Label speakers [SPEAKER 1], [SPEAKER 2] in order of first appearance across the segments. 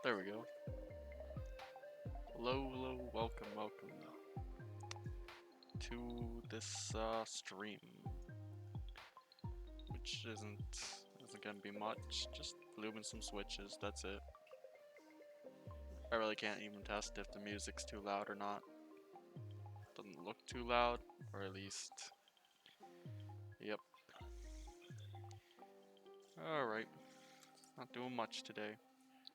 [SPEAKER 1] There we go. Hello, welcome to this stream, which isn't gonna be much. Just lubing some switches. That's it. I really can't even test if the music's too loud or not. Doesn't look too loud, or at least, yep. All right, not doing much today.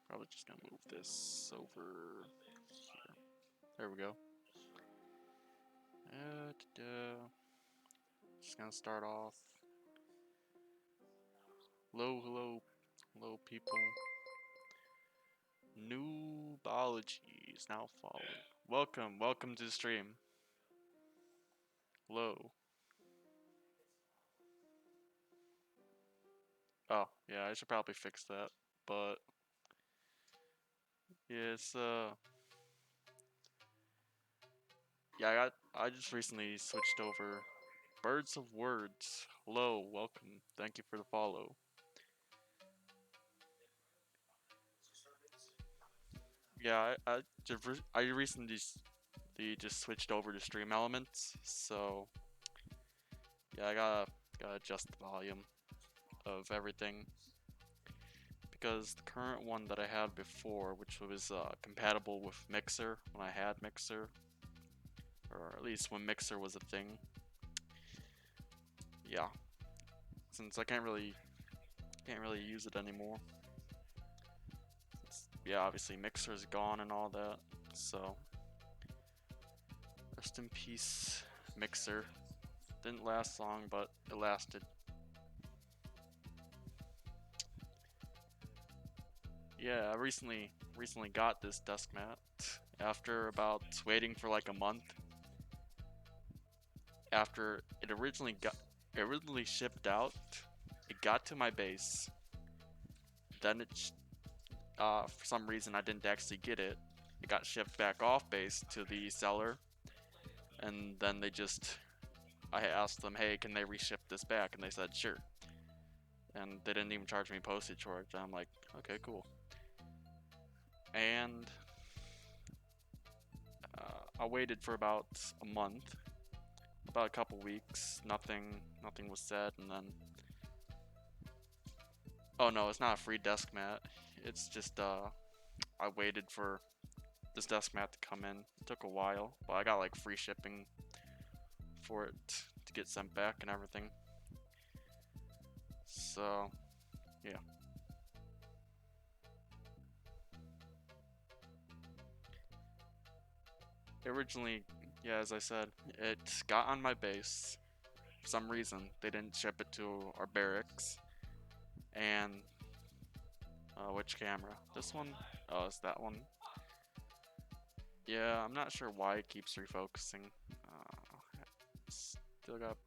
[SPEAKER 1] Probably just gonna move this over here. There we go. Just gonna start off. Hello, people. New biology is now following. Welcome to the stream. Hello. Oh, yeah, I should probably fix that. But yeah, I just recently switched over. Birds of Words. Hello, welcome. Thank you for the follow. Yeah, I recently just switched over to Stream Elements, so yeah, I gotta adjust the volume of everything because the current one that I had before, which was compatible with Mixer when I had Mixer, or at least when Mixer was a thing. Yeah, since I can't really use it anymore. Yeah, obviously Mixer's gone and all that. So rest in peace, Mixer. Didn't last long, but it lasted. Yeah, I recently got this desk mat after about waiting for like a month. After it originally shipped out, it got to my base. Then for some reason I didn't actually get it. It got shipped back off base to the seller, and then I asked them, hey, can they reship this back? And they said sure. And they didn't even charge me postage for it. And I'm like, okay, cool. And I waited for about a month, about a couple weeks. Nothing was said, and then oh no, it's not a free desk mat. It's just I waited for this desk mat to come in. It took a while, but I got like free shipping for it to get sent back and everything. So yeah. Originally, yeah, as I said, it got on my base. For some reason, they didn't ship it to our barracks. And which camera? This one? Oh, it's that one. Yeah, I'm not sure why it keeps refocusing. Still got.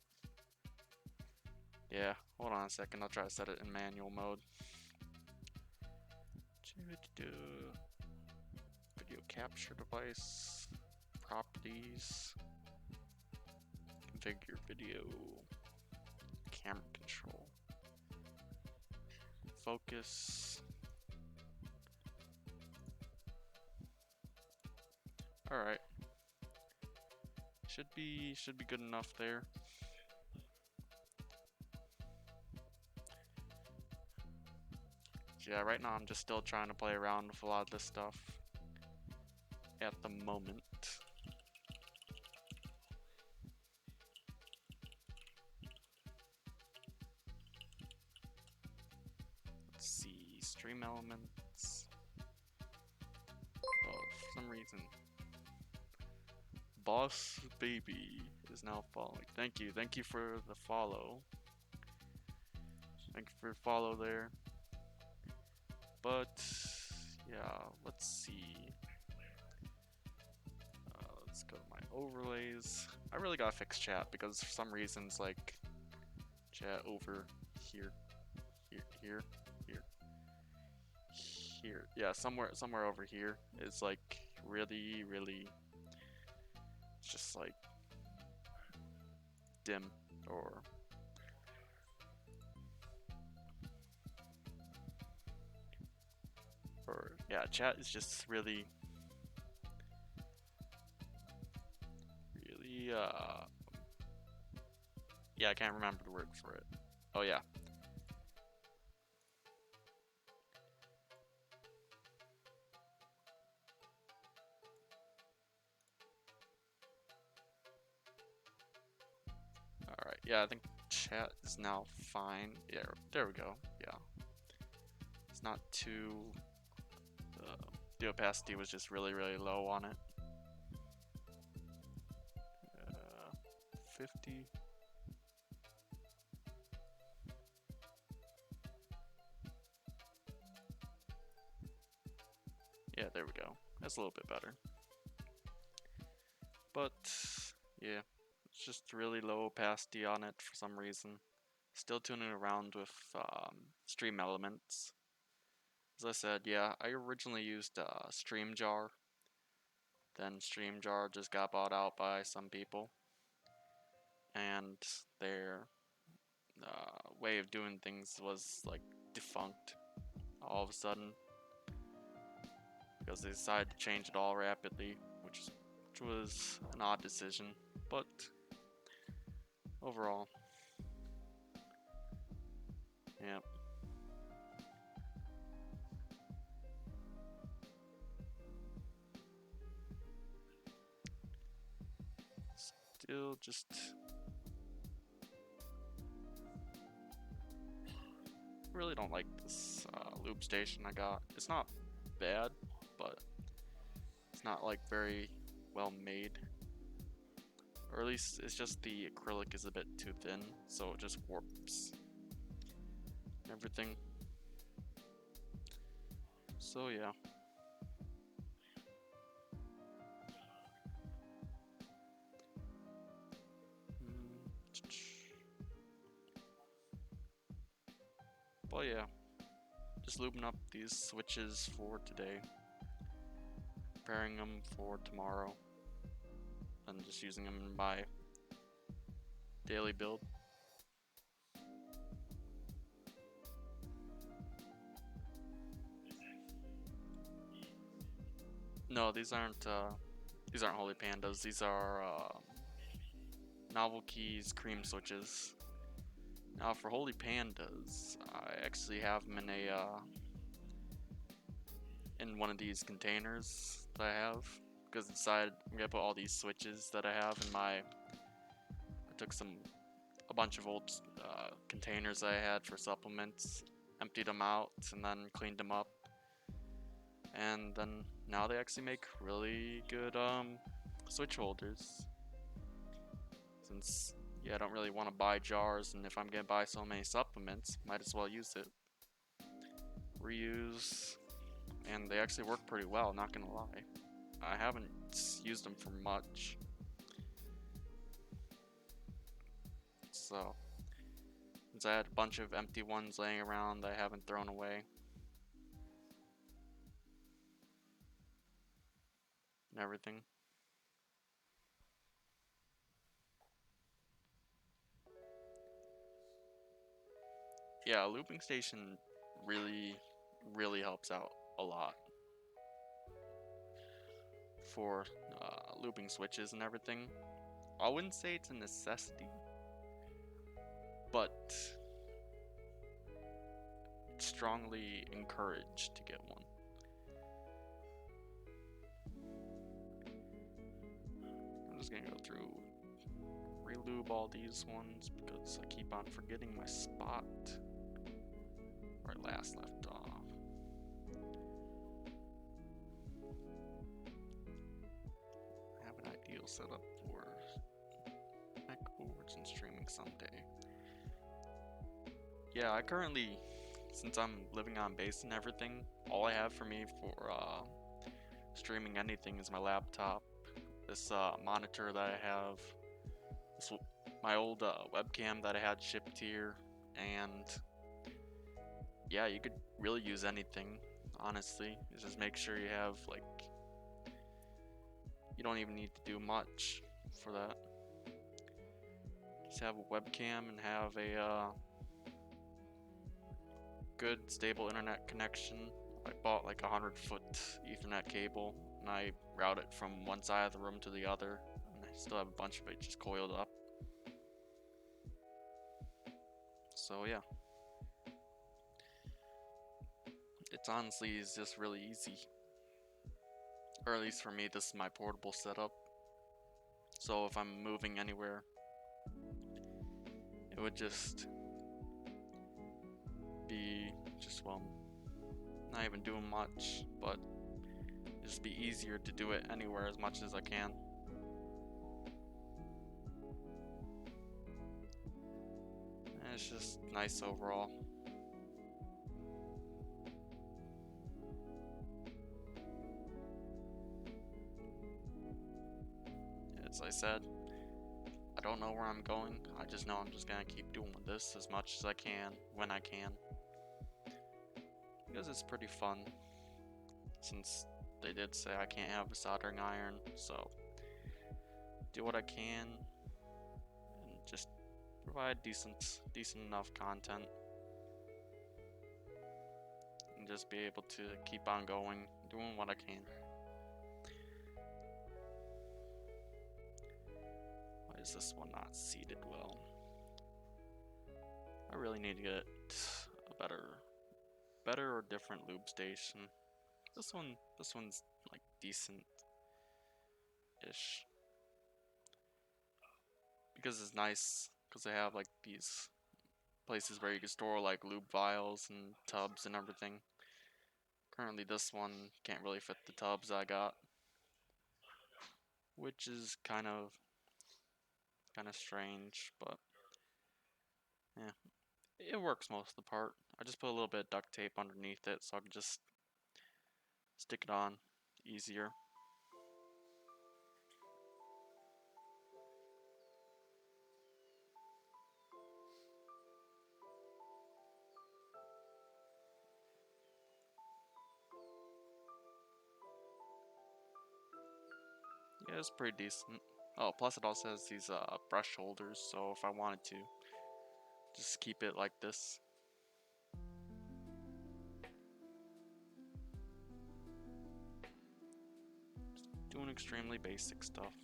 [SPEAKER 1] Yeah, hold on a second. I'll try to set it in manual mode. Video capture device. Properties. Configure video. Camera control. Focus. Alright. Should be good enough there. Yeah, right now I'm just still trying to play around with a lot of this stuff at the moment. Let's see, stream elements. Oh, for some reason, Boss Baby is now following. Thank you for the follow. Thank you for your follow there. But yeah, let's see. Let's go to my overlays. I really gotta fix chat because for some reasons like chat over here, here, here. Yeah, somewhere over here is like really just like dim or Yeah, chat is just really, really, yeah, I can't remember the word for it. Oh yeah. Alright, yeah, I think chat is now fine. Yeah, there we go. Yeah. It's not too... the opacity was just really, really low on it. 50. Yeah, there we go. That's a little bit better. But, yeah, it's just really low opacity on it for some reason. Still tuning around with stream elements. As I said, yeah, I originally used StreamJar. Then StreamJar just got bought out by some people. And their way of doing things was like defunct all of a sudden. Because they decided to change it all rapidly, which was an odd decision. But overall, yeah. Still just really don't like this loop station I got. It's not bad, but it's not like very well made. Or at least it's just the acrylic is a bit too thin, so it just warps everything. So yeah. But yeah, just lubing up these switches for today, preparing them for tomorrow, and just using them in my daily build. No, these aren't Holy Pandas. These are Novel Keys cream switches. Now for Holy Pandas, I actually have them in a in one of these containers that I have, because inside I'm gonna put all these switches that I have in my. I took a bunch of old containers I had for supplements, emptied them out, and then cleaned them up. And then now they actually make really good switch holders. Since yeah, I don't really want to buy jars, and if I'm gonna buy so many supplements, might as well use it. Reuse, and they actually work pretty well, not gonna lie. I haven't used them for much. So, since I had a bunch of empty ones laying around that I haven't thrown away. And everything. Yeah, a looping station really, really helps out a lot for looping switches and everything. I wouldn't say it's a necessity, but strongly encouraged to get one. I'm just gonna go through, relube all these ones because I keep on forgetting my spot where I last left off. I have an ideal setup for mech boards and streaming someday. Yeah, I currently, since I'm living on base and everything, all I have for me for streaming anything is my laptop, this monitor that I have, this, my old webcam that I had shipped here, and yeah, you could really use anything, honestly. Just make sure you have, like, you don't even need to do much for that. Just have a webcam and have a good stable internet connection I bought like a 100-foot Ethernet cable and I route it from one side of the room to the other, and I still have a bunch of it just coiled up. So yeah, it's honestly is just really easy, or at least for me, this is my portable setup. So if I'm moving anywhere, it would just be well, not even doing much, but just be easier to do it anywhere as much as I can. And it's just nice overall. As I said, I don't know where I'm going. I just know I'm just gonna keep doing this as much as I can when I can, because it's pretty fun. Since they did say I can't have a soldering iron, so do what I can and just provide decent enough content, and just be able to keep on going, doing what I can. Why is this one not seated well? I really need to get a better or different lube station. This one's like decent-ish. Because it's nice, because they have like these places where you can store like lube vials and tubs and everything. Currently this one can't really fit the tubs I got, which is kind of strange, but yeah, it works most of the part. I just put a little bit of duct tape underneath it so I can just stick it on easier. Yeah, it's pretty decent. Oh, plus it also has these brush holders, so if I wanted to, just keep it like this. Just doing extremely basic stuff.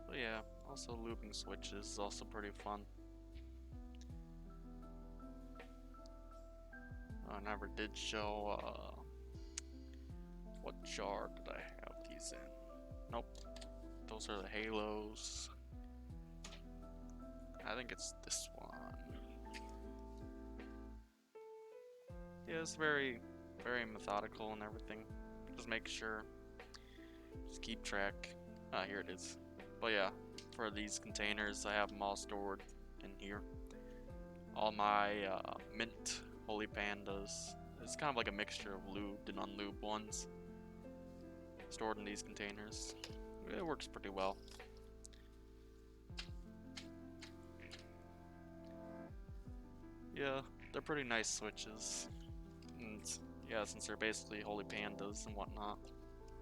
[SPEAKER 1] But yeah, also looping switches is also pretty fun. I never did show what jar did I have these in? Nope. Those are the halos. I think it's this one. Yeah, it's very methodical and everything. Just make sure. Just keep track. Ah, here it is. But yeah, for these containers, I have them all stored in here. All my mint holy pandas. It's kind of like a mixture of lubed and unlubed ones, stored in these containers. It works pretty well. Yeah, they're pretty nice switches. And yeah, since they're basically holy pandas and whatnot,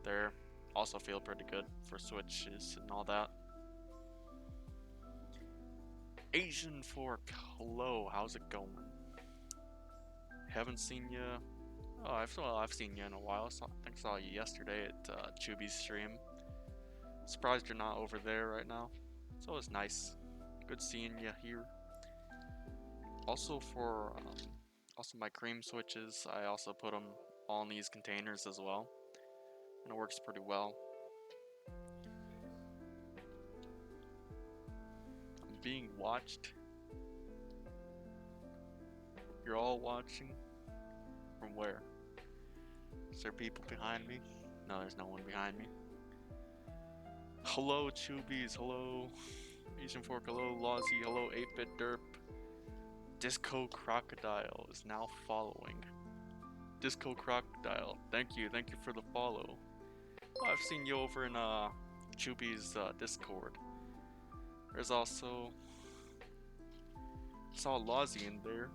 [SPEAKER 1] they're also feel pretty good for switches and all that. Asian Fork, hello, how's it going? Haven't seen you. Oh, I've seen you in a while. I think I saw you yesterday at Chuby's stream. Surprised you're not over there right now. It's always nice. Good seeing you here. Also for also my cream switches, I also put them all in these containers as well, and it works pretty well. I'm being watched. You're all watching? From where? Is there people behind me? No, there's no one behind me. Hello, Chubies. Hello, Asian Fork. Hello, Lozzy. Hello, 8-Bit Derp. Disco Crocodile is now following. Disco Crocodile, thank you for the follow. Oh, I've seen you over in Chuby's Discord. There's also, I saw Lozzy in there.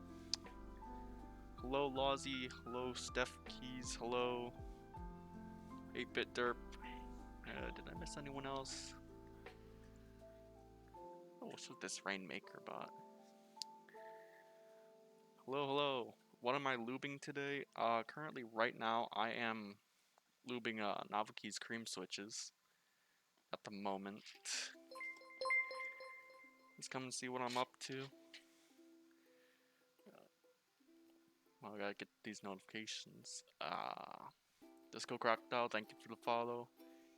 [SPEAKER 1] Hello, Lawsy. Hello, Steph Keys. Hello, 8-Bit Derp. Did I miss anyone else? Oh, what's with this Rainmaker bot? Hello, hello. What am I lubing today? Currently, right now, I am lubing Novelkey's cream switches at the moment. Let's come and see what I'm up to. Well, I gotta get these notifications. Disco Crocodile, thank you for the follow.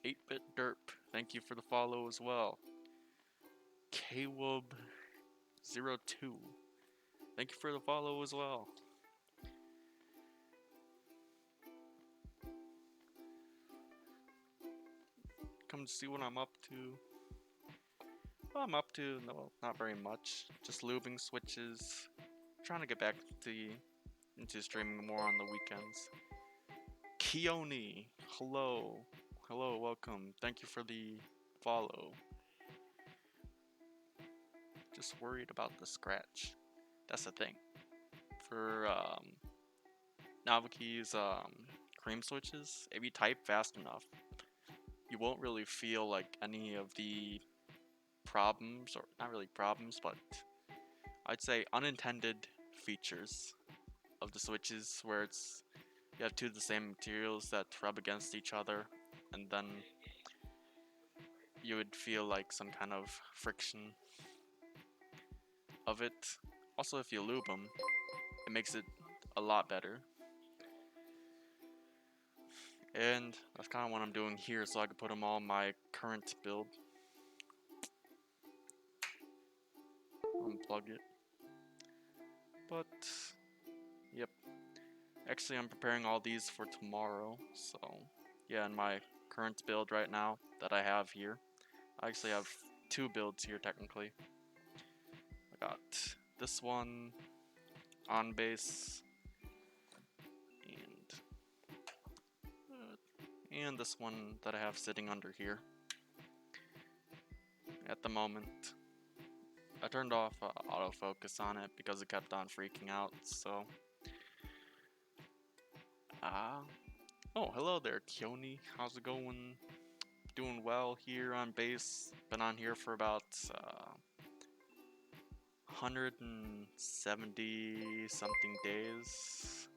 [SPEAKER 1] 8-Bit Derp, thank you for the follow as well. KWub02, thank you for the follow as well. Come to see what I'm up to. Well, I'm up to, no, not very much. Just lubing switches. Trying to get back into streaming more on the weekends. Keone, hello. Hello, welcome. Thank you for the follow. Just worried about the scratch. That's the thing. For Navikey's cream switches, if you type fast enough, you won't really feel like any of the problems, or not really problems, but I'd say unintended features of the switches where you have two of the same materials that rub against each other, and then you would feel like some kind of friction of it. Also, if you lube them, it makes it a lot better. And that's kind of what I'm doing here, so I can put them all in my current build. Unplug it. But, yep. Actually, I'm preparing all these for tomorrow, so yeah, in my current build right now that I have here. I actually have two builds here, technically. I got this one on base, and this one that I have sitting under here at the moment. I turned off autofocus on it because it kept on freaking out, so oh, hello there, Keone. How's it going? Doing well here on base. Been on here for about 170 something days.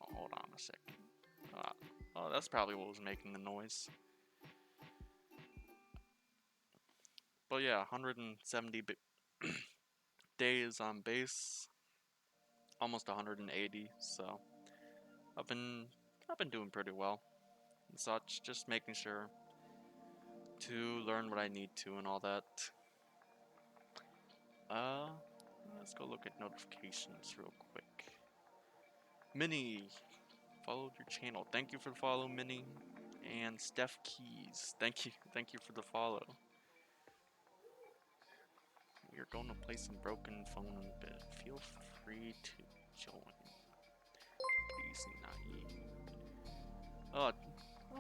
[SPEAKER 1] Oh, hold on a second. Oh, that's probably what was making the noise. But yeah, 170 days on base, almost 180. So I've been doing pretty well and such. Just making sure to learn what I need to and all that. Let's go look at notifications real quick. Minnie followed your channel. Thank you for the follow, Minnie. And Steph Keys, thank you for the follow. We're going to play some broken phone in a bit. Feel free to join. Easy, naive.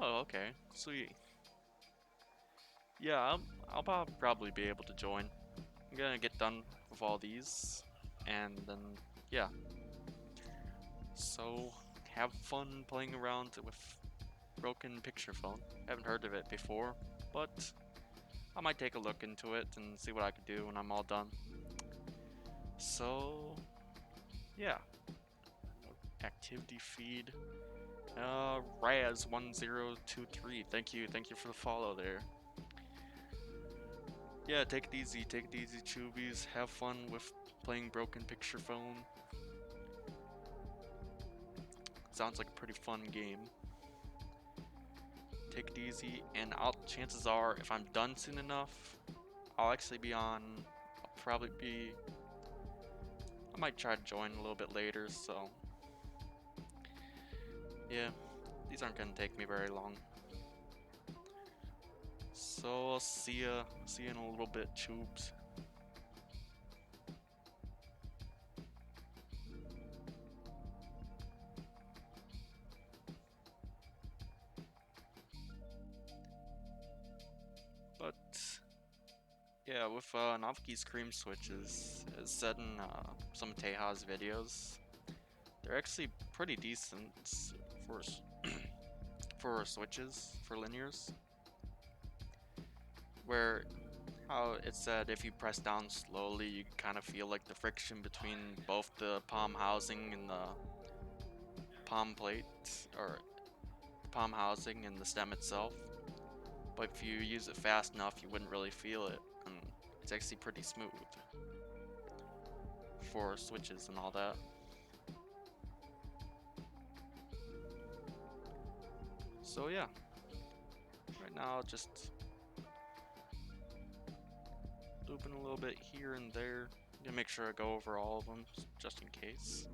[SPEAKER 1] Oh, okay, sweet. Yeah, I'll probably be able to join. I'm gonna get done with all these, and then yeah. So have fun playing around with broken picture phone. Haven't heard of it before, but I might take a look into it and see what I could do when I'm all done. So yeah, activity feed. Raz1023, thank you for the follow there. Yeah, take it easy, Choobies. Have fun with playing broken picture phone. Sounds like a pretty fun game. Take it easy, and chances are, if I'm done soon enough, I'll actually be on. I might try to join a little bit later. So yeah, these aren't gonna take me very long. So I'll see you in a little bit, Choobs. But Yeah, with Naviki's cream switches, as said in some of Teja's videos, they're actually pretty decent for for switches for linears. Where how it said if you press down slowly, you kind of feel like the friction between both the palm housing and the palm plate, or palm housing and the stem itself. But if you use it fast enough, you wouldn't really feel it, and it's actually pretty smooth for switches and all that. So yeah, right now just looping a little bit here and there. Gonna make sure I go over all of them just in case.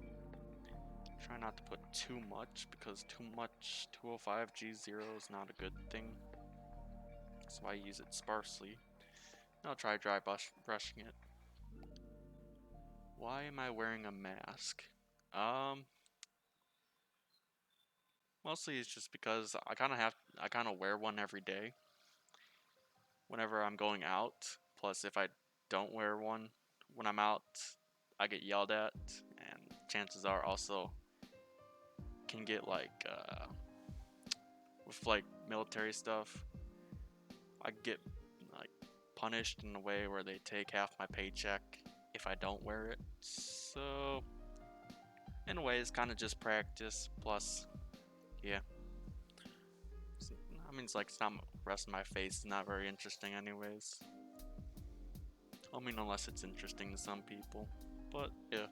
[SPEAKER 1] Try not to put too much because too much 205G0 is not a good thing. That's why I use it sparsely. I'll try dry brushing it. Why am I wearing a mask? Mostly it's just because I kind of wear one every day whenever I'm going out. Plus, if I don't wear one when I'm out, I get yelled at, and chances are also can get like with like military stuff, I get like punished in a way where they take half my paycheck if I don't wear it. So in a way, it's kind of just practice. Plus, yeah. I mean, it's like it's not rest of my face is not very interesting, anyways. I mean, unless it's interesting to some people. But yeah,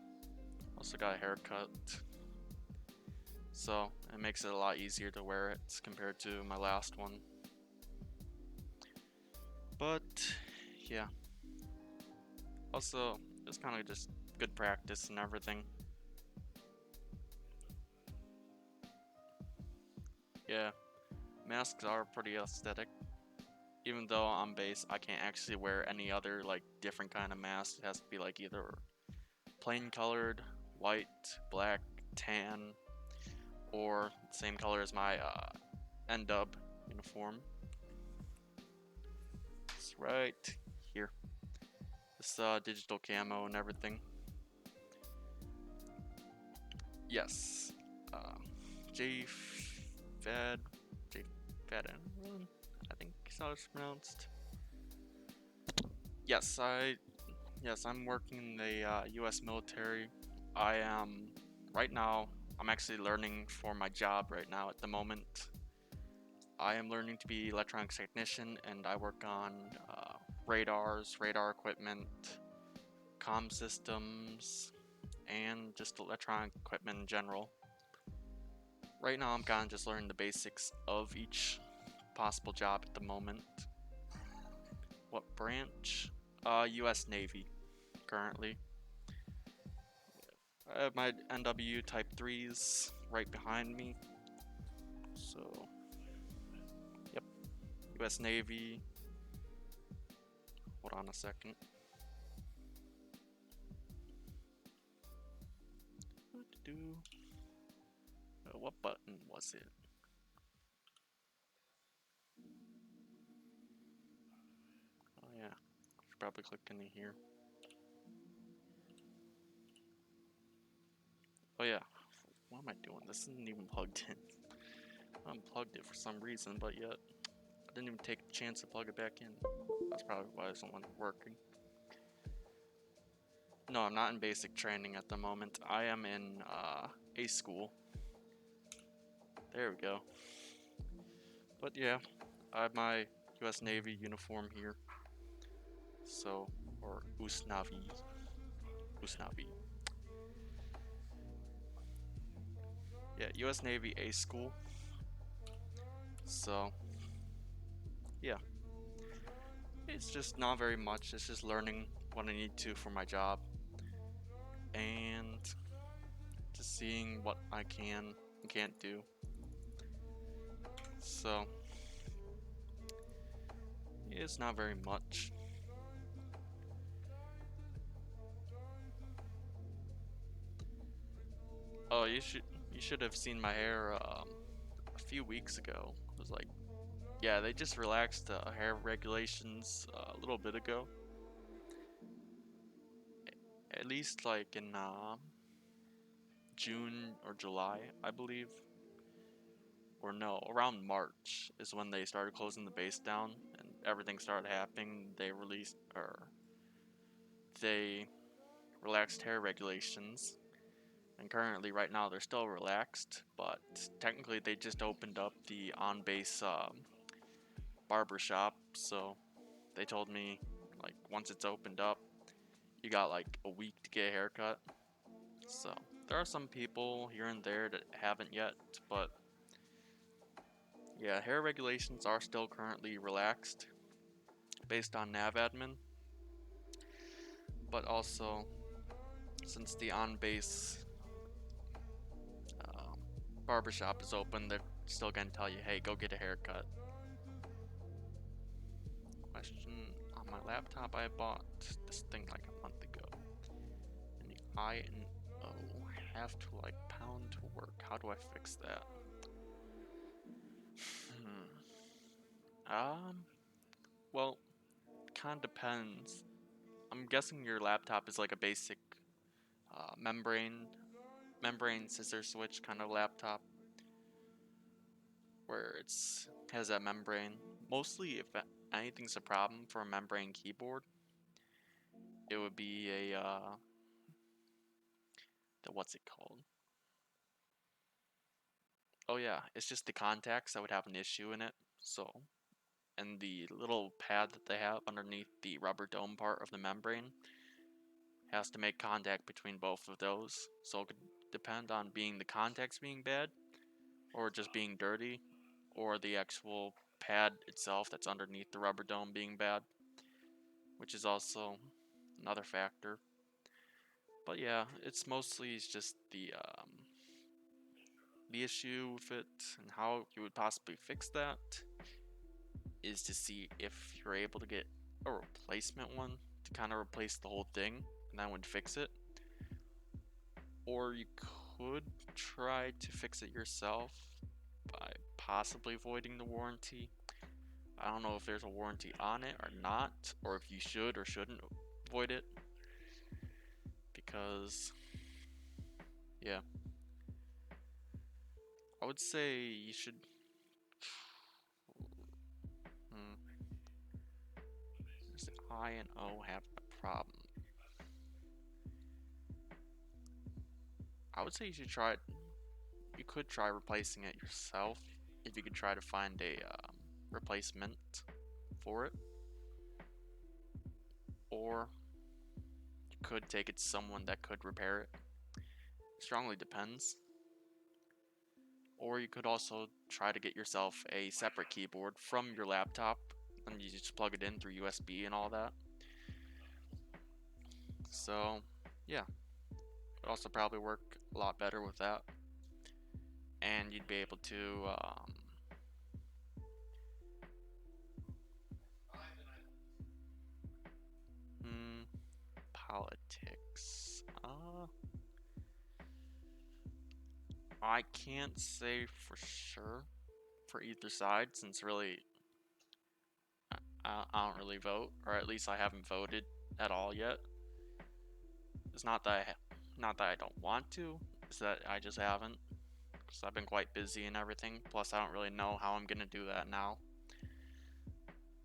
[SPEAKER 1] also got a haircut, so it makes it a lot easier to wear it compared to my last one. But yeah, also it's kind of just good practice and everything. Yeah, masks are pretty aesthetic. Even though on base I can't actually wear any other like different kind of mask. It has to be like either plain colored, white, black, tan, or the same color as my N-dub uniform. It's right here. This digital camo and everything. Yes. J Fed, I think is how it's pronounced. Yes, I'm working in the U.S. military. I am right now. I'm actually learning for my job right now at the moment. I am learning to be electronics technician, and I work on radars, radar equipment, comm systems, and just electronic equipment in general. Right now I'm kind of just learning the basics of each possible job at the moment. What branch? US Navy, currently. I have my NW Type 3s right behind me. So, yep, US Navy. Hold on a second. What button was it? Oh yeah, should probably click into here. Oh yeah, what am I doing? This isn't even plugged in. I unplugged it for some reason, but yet I didn't even take the chance to plug it back in. That's probably why it wasn't working. No, I'm not in basic training at the moment. I am in A school. There we go. But yeah, I have my US Navy uniform here. So, or Usnavi. Usnavi. Yeah, US Navy A school. So, yeah. It's just not very much. It's just learning what I need to for my job. And just seeing what I can and can't do. So, it's not very much. Oh, you should have seen my hair a few weeks ago. It was like, yeah, they just relaxed hair regulations a little bit ago. at least like in June or July, I believe. Or no, around March is when they started closing the base down and everything started happening. They relaxed hair regulations, and currently right now they're still relaxed, but technically they just opened up the on-base barber shop. So they told me, like, once it's opened up, you got like a week to get a haircut. So there are some people here and there that haven't yet, but yeah, hair regulations are still currently relaxed based on NavAdmin, but also since the on-base uh, barbershop is open, they're still gonna tell you, hey, go get a haircut. Question: on my laptop, I bought this thing like a month ago, and the I and O have to like pound to work. How do I fix that? Well, kind of depends. I'm guessing your laptop is like a basic membrane scissor switch kind of laptop, where it's has that membrane. Mostly, if anything's a problem for a membrane keyboard, it would be a what's it called? Oh yeah, it's just the contacts that would have an issue in it. So, and the little pad that they have underneath the rubber dome part of the membrane has to make contact between both of those. So it could depend on being the contacts being bad, or just being dirty, or the actual pad itself that's underneath the rubber dome being bad, which is also another factor. But yeah, it's just the issue with it, and how you would possibly fix that is to see if you're able to get a replacement one to kind of replace the whole thing, and that would fix it. Or you could try to fix it yourself by possibly voiding the warranty. I don't know if there's a warranty on it or not, or if you should or shouldn't void it, because yeah, I would say you should. Does I and O have a problem? I would say you should try it. You could try replacing it yourself if you could try to find a replacement for it, or you could take it to someone that could repair it. Strongly depends. Or you could also try to get yourself a separate keyboard from your laptop, and you just plug it in through USB and all that. So, yeah, it would also probably work a lot better with that, and you'd be able to politics. I can't say for sure for either side, since really I don't really vote, or at least I haven't voted at all yet. It's not that I don't want to, it's that I just haven't, because I've been quite busy and everything. Plus, I don't really know how I'm gonna do that now.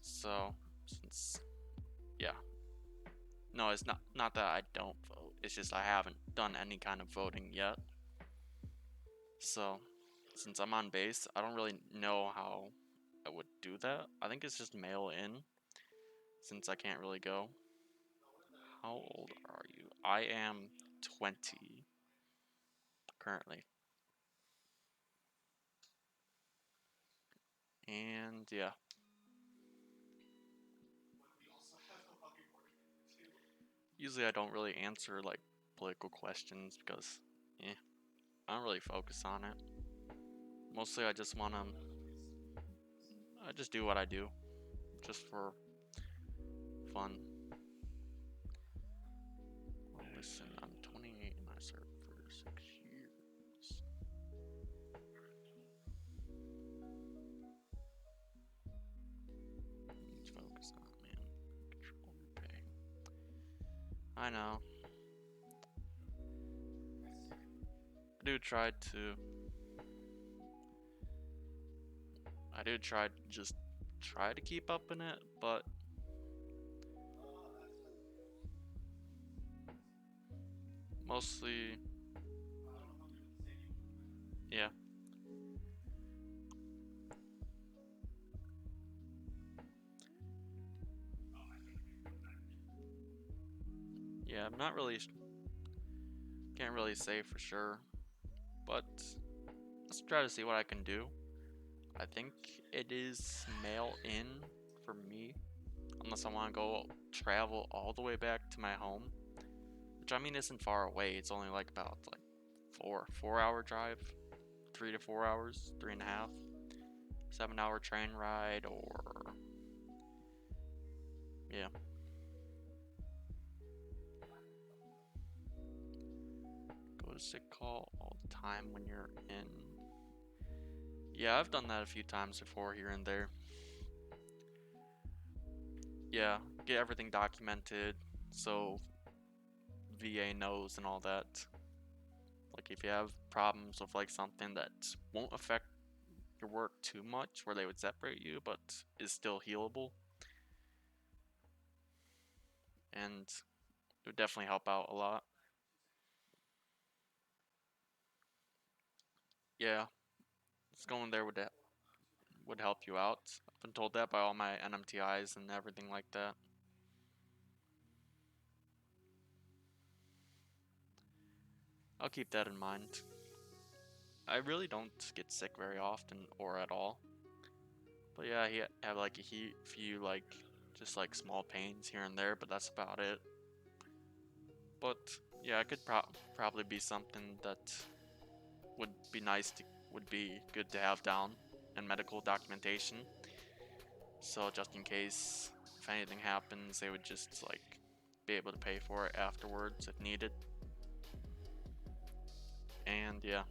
[SPEAKER 1] So, since yeah, no, it's not that I don't vote. It's just I haven't done any kind of voting yet. So, since I'm on base, I don't really know how I would do that. I think it's just mail in, since I can't really go. How old are you? I am 20 currently. And yeah. Usually I don't really answer like political questions because I don't really focus on it. Mostly I just do what I do just for fun. Well, listen, I'm 28 and I served for 6 years. Need to focus on, man. Control your pay. I know. I do try to just try to keep up in it, but mostly, yeah. Yeah, I'm not really, can't really say for sure, but let's try to see what I can do. I think it is mail in for me, unless I want to go travel all the way back to my home, which I mean isn't far away. It's only like about like 4 hour drive, 3 to 4 hours, 3.5, 7 hour train ride, or yeah. Go to sick call all the time when you're in. Yeah, I've done that a few times before here and there. Yeah, get everything documented so VA knows and all that. Like if you have problems with like something that won't affect your work too much, where they would separate you, but is still healable, and it would definitely help out a lot. Yeah, just going there would help you out. I've been told that by all my NMTIs and everything like that. I'll keep that in mind. I really don't get sick very often or at all. But yeah, he have like few like just like small pains here and there, but that's about it. But yeah, it could probably be something that would be would be good to have down in medical documentation. So just in case if anything happens, they would just like be able to pay for it afterwards if needed. And yeah,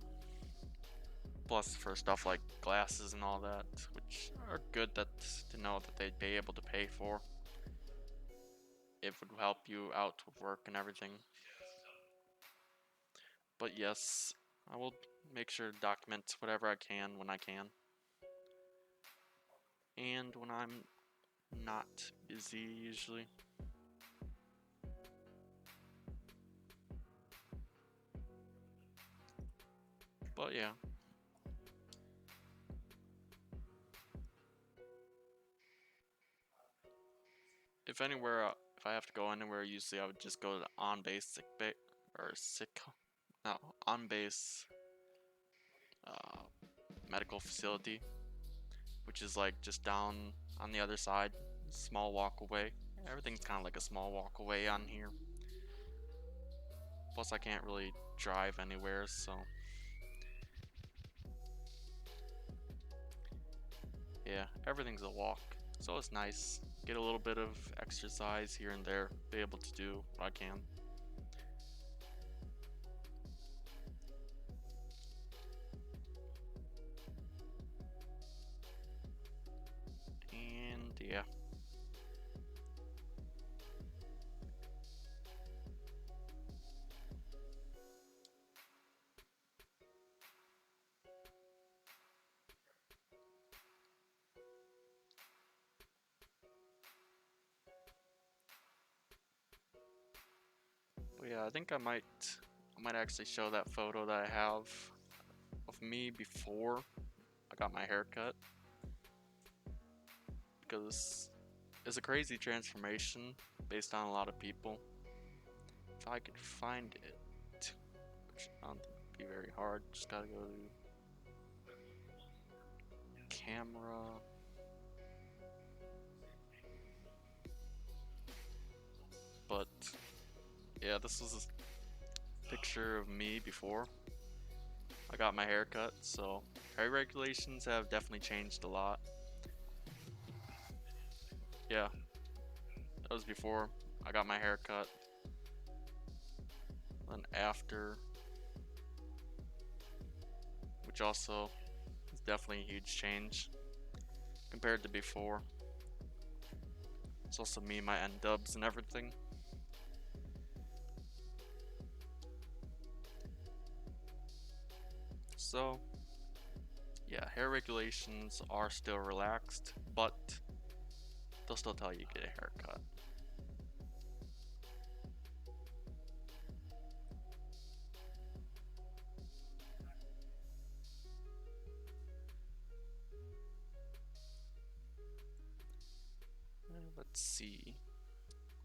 [SPEAKER 1] plus for stuff like glasses and all that, which are good that to know that they'd be able to pay for. It would help you out with work and everything. But yes, I will make sure to document whatever I can when I can. And when I'm not busy usually. But yeah. If I have to go anywhere, usually I would just go to the on-base sick bay, or sick, no, on-base uh, medical facility, which is like just down on the other side, small walk away. Everything's kind of like a small walk away on here. Plus, I can't really drive anywhere, so yeah, everything's a walk. So it's nice. Get a little bit of exercise here and there, be able to do what I can. And yeah. But yeah, I think I might actually show that photo that I have of me before I got my haircut, because it's a crazy transformation based on a lot of people. If I could find it, which I don't think would be very hard, just gotta go to camera. But yeah, this was a picture of me before I got my haircut, so hair regulations have definitely changed a lot. Yeah, that was before I got my haircut. Then after, which also is definitely a huge change compared to before. It's also me, my end dubs and everything. So, yeah, hair regulations are still relaxed, but they'll still tell you to get a haircut. Let's see.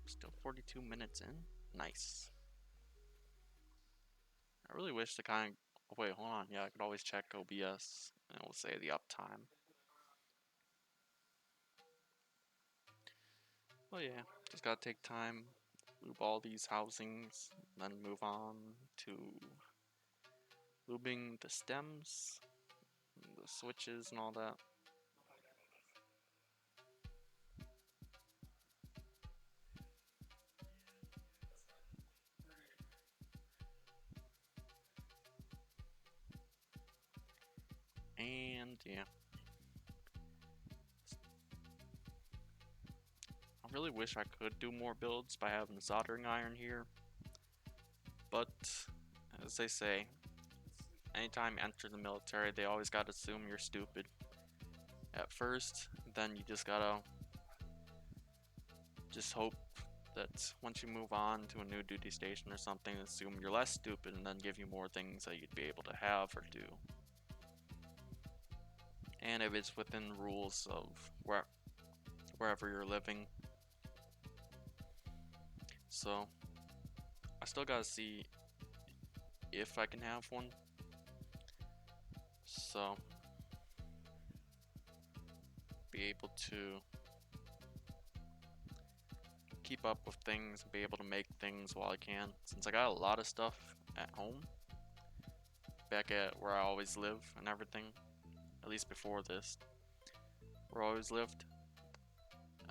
[SPEAKER 1] Still 42 minutes in. Nice. I really wish the kind of... Oh, wait, hold on. Yeah, I could always check OBS and it will say the uptime. Oh yeah, just gotta take time, lube all these housings, then move on to lubing the stems, the switches and all that. And yeah, I really wish I could do more builds by having a soldering iron here, but as they say, anytime you enter the military, they always gotta assume you're stupid at first, then you just gotta just hope that once you move on to a new duty station or something, assume you're less stupid and then give you more things that you'd be able to have or do. And if it's within the rules of wherever you're living. So I still gotta see if I can have one. So be able to keep up with things and be able to make things while I can. Since I got a lot of stuff at home, back at where I always live and everything, at least before this, where I always lived,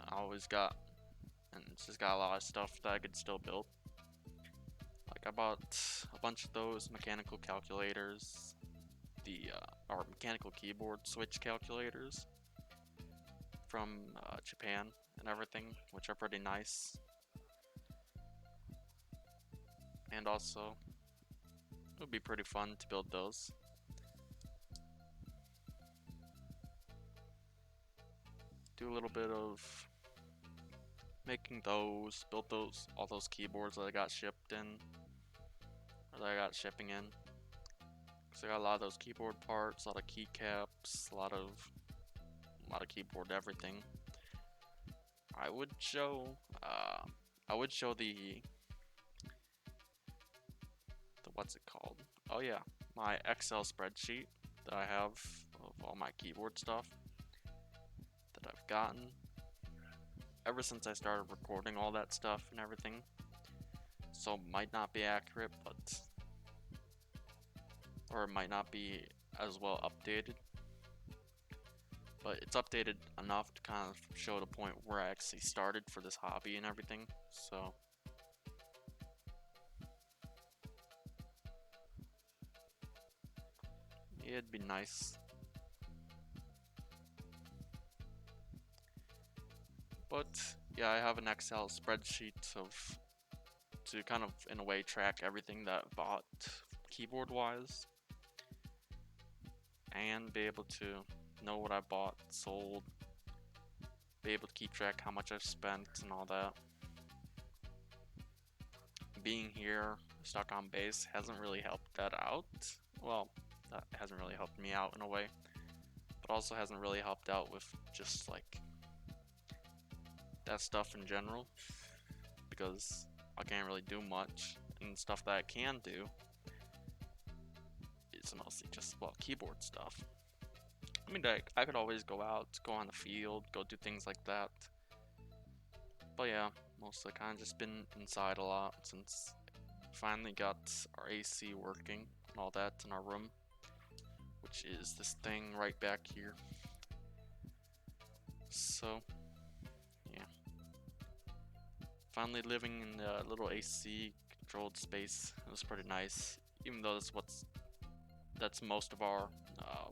[SPEAKER 1] I always got, and it's just got a lot of stuff that I could still build. Like I bought a bunch of those mechanical calculators, or mechanical keyboard switch calculators from Japan and everything, which are pretty nice. And also, it would be pretty fun to build those. Do a little bit of making those, build those, all those keyboards that I got shipped in, or that I got shipping in. Cause I got a lot of those keyboard parts, a lot of keycaps, a lot of keyboard everything. I would show, the what's it called? Oh yeah, my Excel spreadsheet that I have of all my keyboard stuff that I've gotten ever since I started recording all that stuff and everything. So might not be accurate, but or it might not be as well updated. But it's updated enough to kind of show the point where I actually started for this hobby and everything. So yeah, it'd be nice. But yeah, I have an Excel spreadsheet of to kind of in a way track everything that I bought keyboard wise and be able to know what I bought, sold, be able to keep track how much I've spent and all that. Being here stuck on base hasn't really helped that out. Well, that hasn't really helped me out in a way, but also hasn't really helped out with just like that stuff in general, because I can't really do much, and stuff that I can do is mostly just, well, keyboard stuff. I mean, I could always go out, go on the field, go do things like that, but yeah, mostly kind of just been inside a lot since finally got our AC working and all that in our room, which is this thing right back here. So yeah, finally living in a little AC controlled space. It was pretty nice, even though that's most of our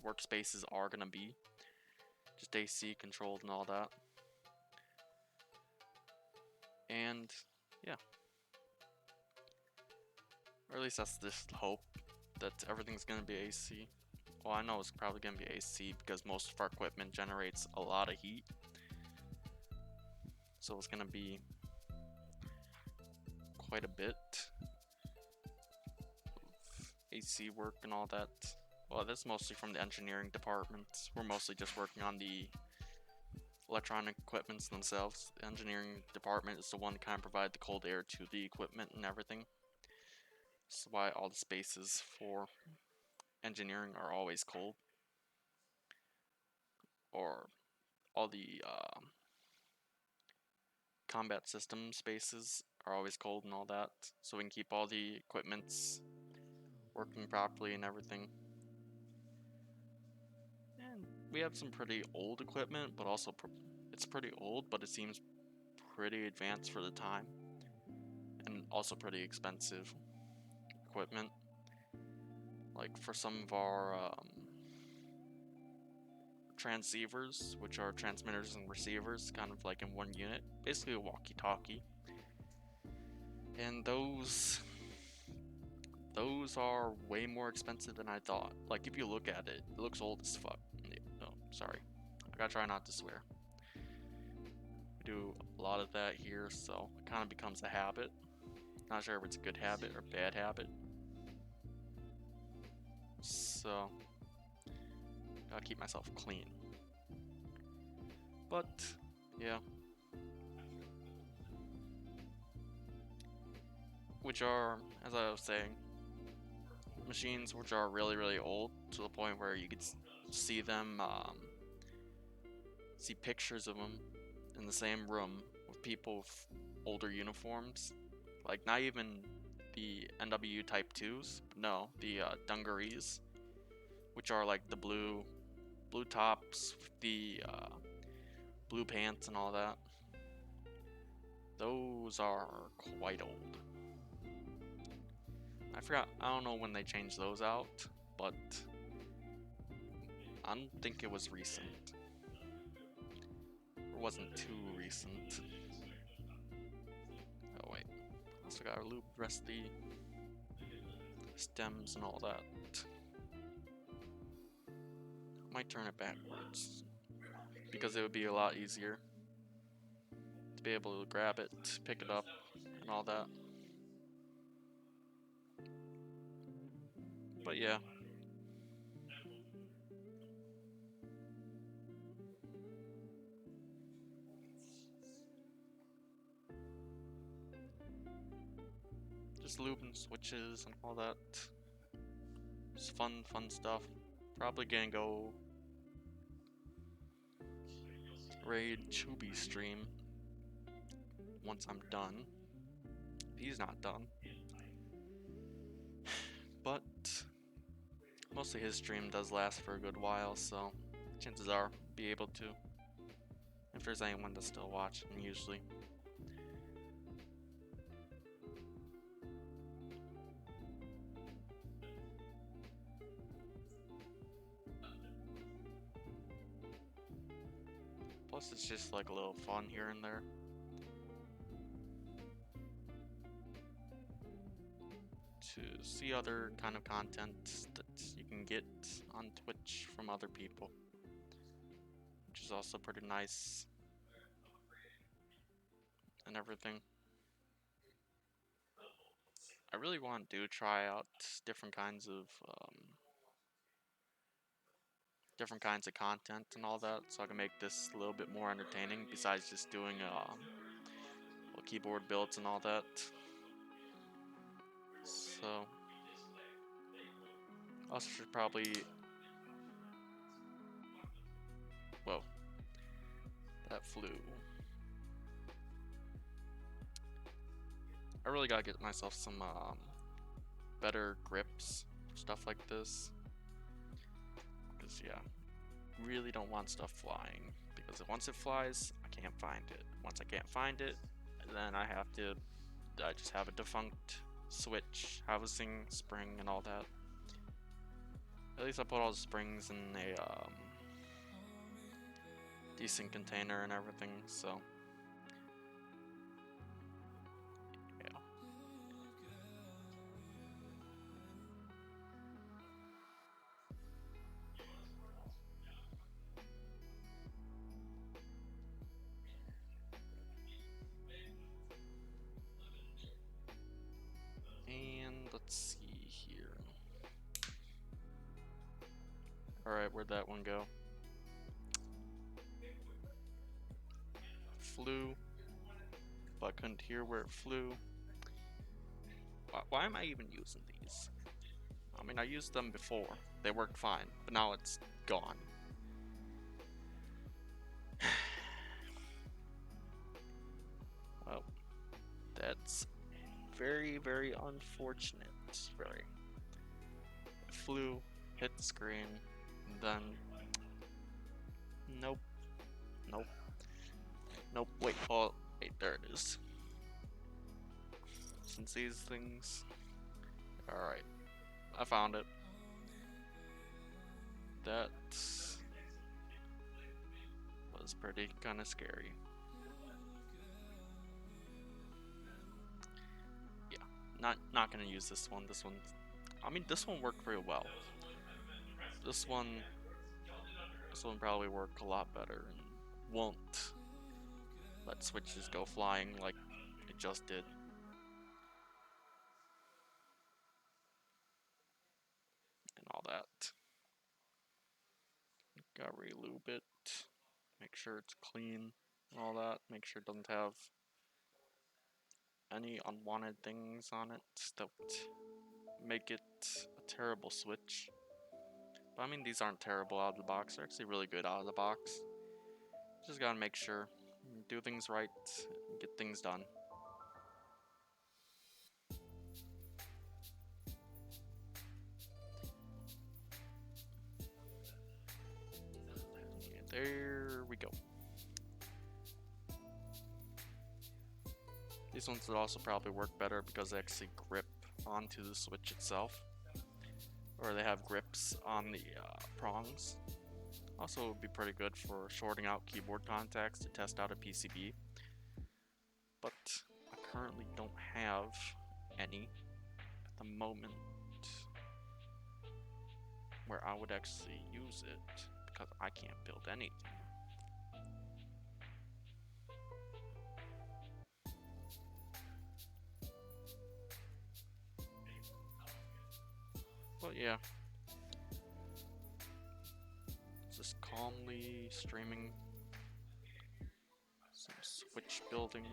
[SPEAKER 1] workspaces are gonna be just AC controlled and all that. And yeah, or at least that's this hope that everything's gonna be AC. Well, I know it's probably gonna be AC because most of our equipment generates a lot of heat. So it's gonna be quite a bit of AC work and all that. Well, that's mostly from the engineering department. We're mostly just working on the electronic equipments themselves. The engineering department is the one to kind of provide the cold air to the equipment and everything. That's why all the spaces for engineering are always cold. Or all the combat system spaces are always cold and all that. So we can keep all the equipments working properly and everything. And we have some pretty old equipment, but also it's pretty old, but it seems pretty advanced for the time. And also pretty expensive equipment. Like for some of our transceivers, which are transmitters and receivers, kind of like in one unit, basically a walkie-talkie. And those are way more expensive than I thought. Like if you look at it, it looks old as fuck. Oh, sorry. I gotta try not to swear. We do a lot of that here, so it kind of becomes a habit. Not sure if it's a good habit or bad habit. So, gotta keep myself clean. But, yeah. Which are, as I was saying, machines which are really, really old to the point where you could see them, see pictures of them in the same room with people with older uniforms. Like, not even the NW Type 2s, no, the dungarees, which are like the blue tops, the blue pants and all that. Those are quite old. I don't know when they changed those out, but I don't think it was recent. It wasn't too recent. Oh wait, also gotta loop the rest of the stems and all that. Might turn it backwards because it would be a lot easier to be able to grab it, pick it up, and all that. But yeah. Just looping switches and all that. Just fun stuff. Probably gonna go raid Chubby stream once I'm done. He's not done. But mostly his stream does last for a good while, so chances are be able to. If there's anyone that's still watching, usually. Plus it's just like a little fun here and there. To see other kind of content that you can get on Twitch from other people, which is also pretty nice and everything. I really want to try out different kinds of content and all that, so I can make this a little bit more entertaining besides just doing keyboard builds and all that. So I also should probably, whoa, that flew. I really gotta get myself some better grips, stuff like this, because yeah, really don't want stuff flying, because once it flies, I can't find it. Once I can't find it, then I just have a defunct switch, housing, spring, and all that. At least I put all the springs in a decent container and everything, so yeah. Alright, where'd that one go? Flew, but I couldn't hear where it flew. Why am I even using these? I mean, I used them before. They worked fine, but now it's gone. Well, that's very, very unfortunate. Very. It flew, hit the screen, and then... Nope. Nope. Nope. Wait, oh, wait, there it is. Since these things... Alright. I found it. That was pretty kind of scary. Yeah, not gonna use this one. This one, I mean, this one worked very well. This one probably work a lot better and won't let switches go flying like it just did. And all that. Gotta re-lube it. Make sure it's clean and all that. Make sure it doesn't have any unwanted things on it that would make it a terrible switch. But I mean, these aren't terrible out of the box. They're actually really good out of the box. Just gotta make sure, do things right, and get things done. And there we go. These ones would also probably work better because they actually grip onto the switch itself. Or they have grips on the prongs. Also, it would be pretty good for shorting out keyboard contacts to test out a PCB. But I currently don't have any at the moment where I would actually use it because I can't build anything. But yeah, just calmly streaming some Switch building.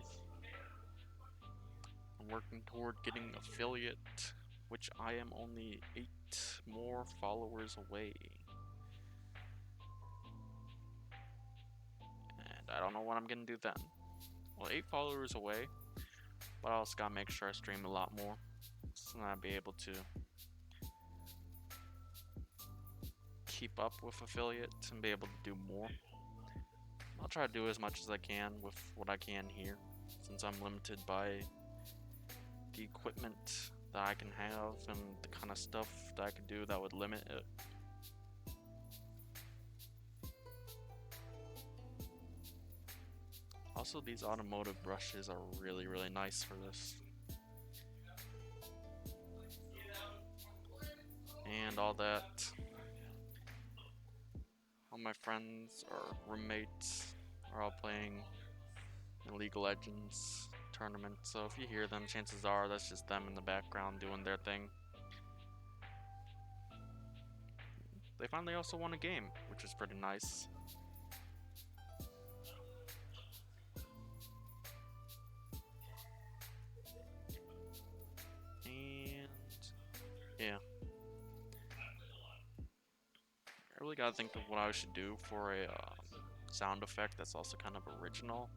[SPEAKER 1] I'm working toward getting affiliate, which I am only 8 more followers away. And I don't know what I'm gonna do then. Well, 8 followers away, but I also gotta make sure I stream a lot more, so I'll be able to keep up with affiliate and be able to do more. I'll try to do as much as I can with what I can here, since I'm limited by the equipment that I can have and the kind of stuff that I can do that would limit it. Also, these automotive brushes are really, really nice for this. And all that. All my friends or roommates are all playing in League of Legends tournament, so if you hear them, chances are that's just them in the background doing their thing. They finally also won a game, which is pretty nice. And yeah, I really gotta think of what I should do for a sound effect that's also kind of original,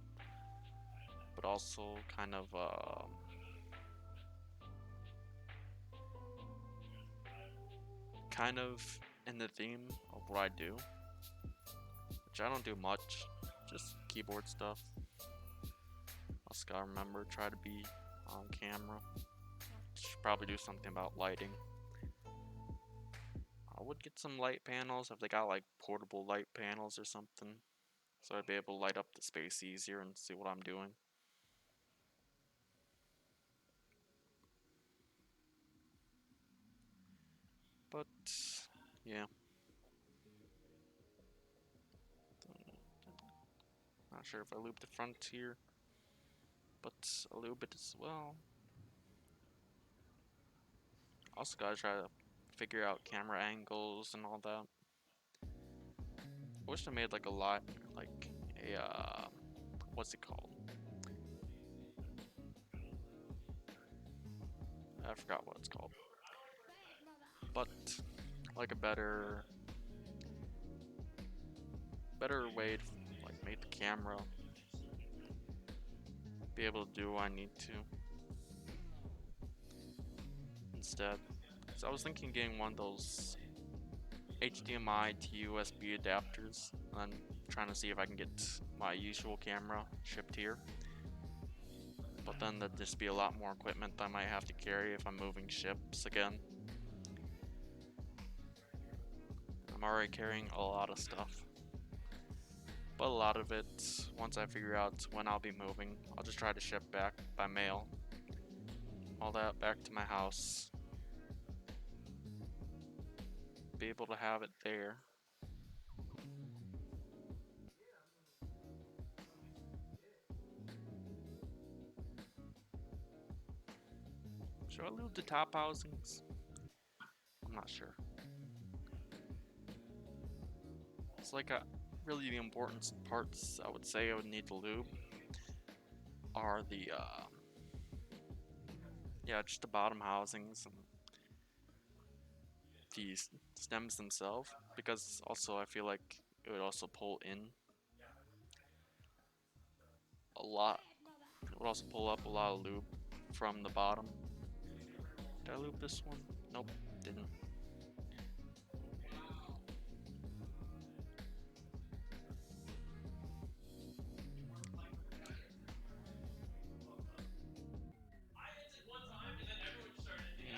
[SPEAKER 1] but also kind of in the theme of what I do, which I don't do much, just keyboard stuff. Also gotta remember, try to be on camera. Should probably do something about lighting. I would get some light panels if they got like portable light panels or something, so I'd be able to light up the space easier and see what I'm doing. But yeah, not sure if I loop the front here, but a little bit as well. Also gotta try to figure out camera angles and all that. wish I made like a lot, like a what's it called? I forgot what it's called. But like a better way to like make the camera be able to do what I need to instead. So I was thinking of getting one of those HDMI to USB adapters and trying to see if I can get my usual camera shipped here. But then there'd just be a lot more equipment I might have to carry if I'm moving ships again. I'm already carrying a lot of stuff. But a lot of it, once I figure out when I'll be moving, I'll just try to ship back by mail. All that back to my house. Be able to have it there. Should I loot the top housings? I'm not sure. It's like really the important parts I would say I would need to loot are the yeah, just the bottom housings and the stems themselves, because also I feel like it would also pull in a lot. It would also pull up a lot of loot from the bottom. Did I loot this one? Nope, didn't.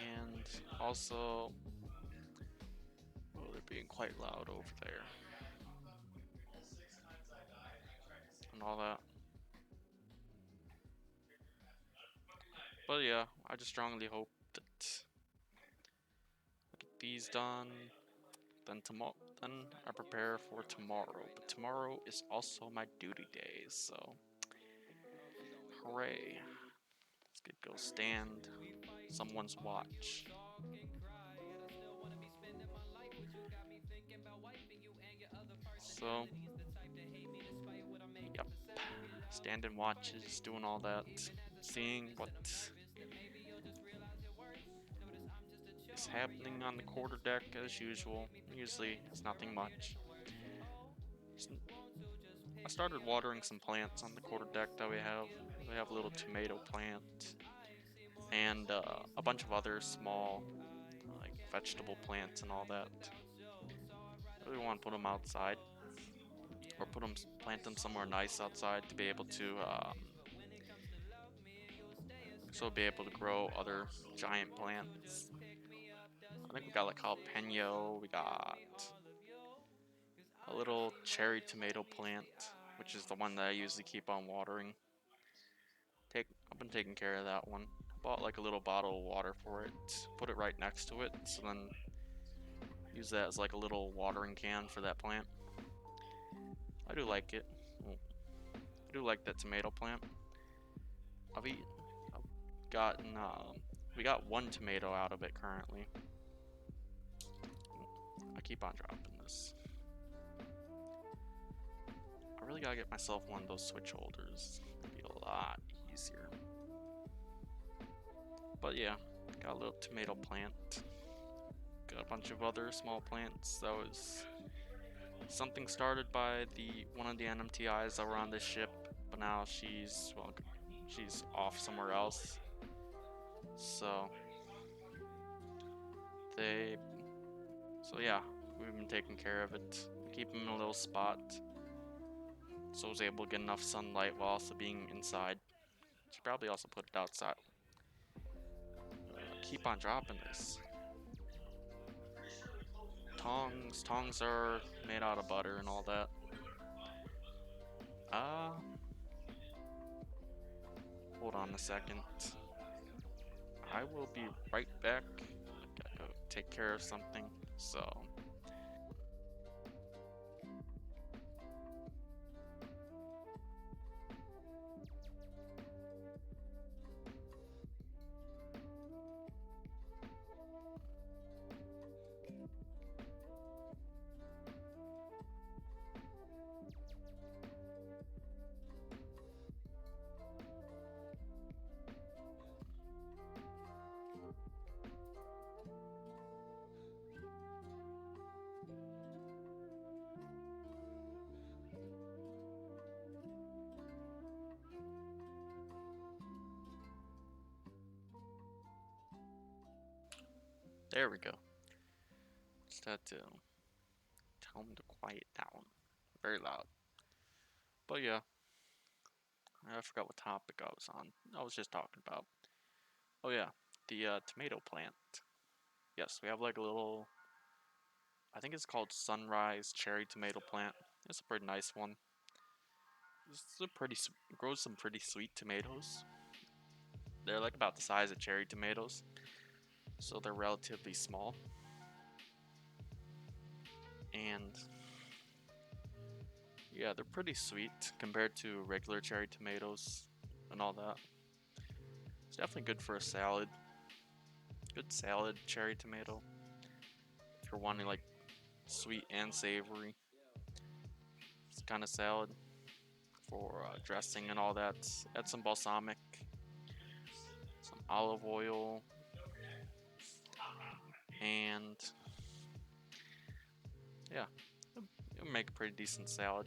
[SPEAKER 1] And also, oh, they're being quite loud over there. And all that. But yeah, I just strongly hope that I get these done. Then I prepare for tomorrow. But tomorrow is also my duty day, so hooray. Let's go stand someone's watch. So, yep. Standing watches, doing all that, seeing what is happening on the quarter deck as usual. Usually, it's nothing much. I started watering some plants on the quarter deck that we have. We have a little tomato plant and a bunch of other small like vegetable plants and all that. We want to put them outside or plant them somewhere nice outside to be able to be able to grow other giant plants. I think we got like jalapeno, we got a little cherry tomato plant, which is the one that I usually keep on watering. I've been taking care of that one. Bought like a little bottle of water for it, put it right next to it, so then use that as like a little watering can for that plant. I do like it. I do like that tomato plant. I've gotten, we got one tomato out of it currently. I keep on dropping this. I really gotta get myself one of those switch holders. It'd be a lot easier. But yeah, got a little tomato plant. Got a bunch of other small plants. That was something started by one of the NMTIs that were on this ship, but now she's off somewhere else. So yeah, we've been taking care of it. Keep them in a little spot, so I was able to get enough sunlight while also being inside. Should probably also put it outside. Keep on dropping this. Tongs are made out of butter and all that. Hold on a second. I will be right back. I gotta go take care of something, so. There we go. Just had to tell him to quiet down. Very loud. But yeah, I forgot what topic I was on. I was just talking about. Oh yeah, the tomato plant. Yes, we have like a little. I think it's called Sunrise Cherry Tomato Plant. It's a pretty nice one. It's a pretty grows some pretty sweet tomatoes. They're like about the size of cherry tomatoes, so they're relatively small. And yeah, they're pretty sweet compared to regular cherry tomatoes and all that. It's definitely good for a salad. Good salad cherry tomato. If you're wanting like sweet and savory, it's kind of salad for dressing and all that. Add some balsamic, some olive oil, and yeah, it'll make a pretty decent salad.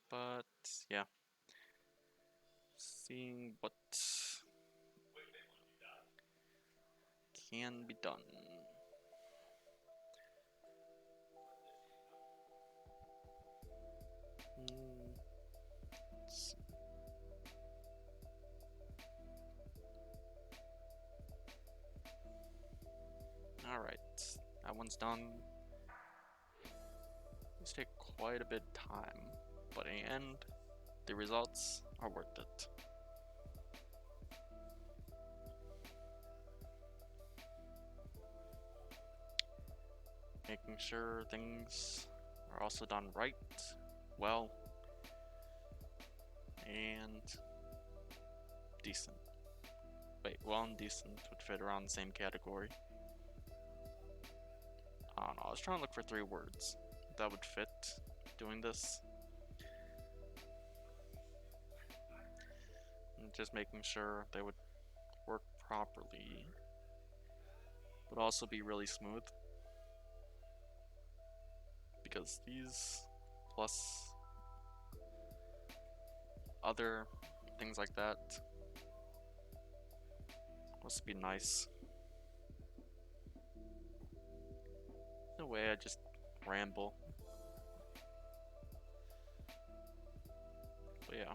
[SPEAKER 1] But yeah, seeing what can be done. Mm, Alright, that one's done. These take quite a bit of time, but in the end, the results are worth it. Making sure things are also done right, well, and decent. Wait, well and decent would fit around the same category. I don't know, I was trying to look for 3 words that would fit doing this. And just making sure they would work properly, but also be really smooth. Because these plus other things like that must be nice. In a way, I just ramble. But yeah.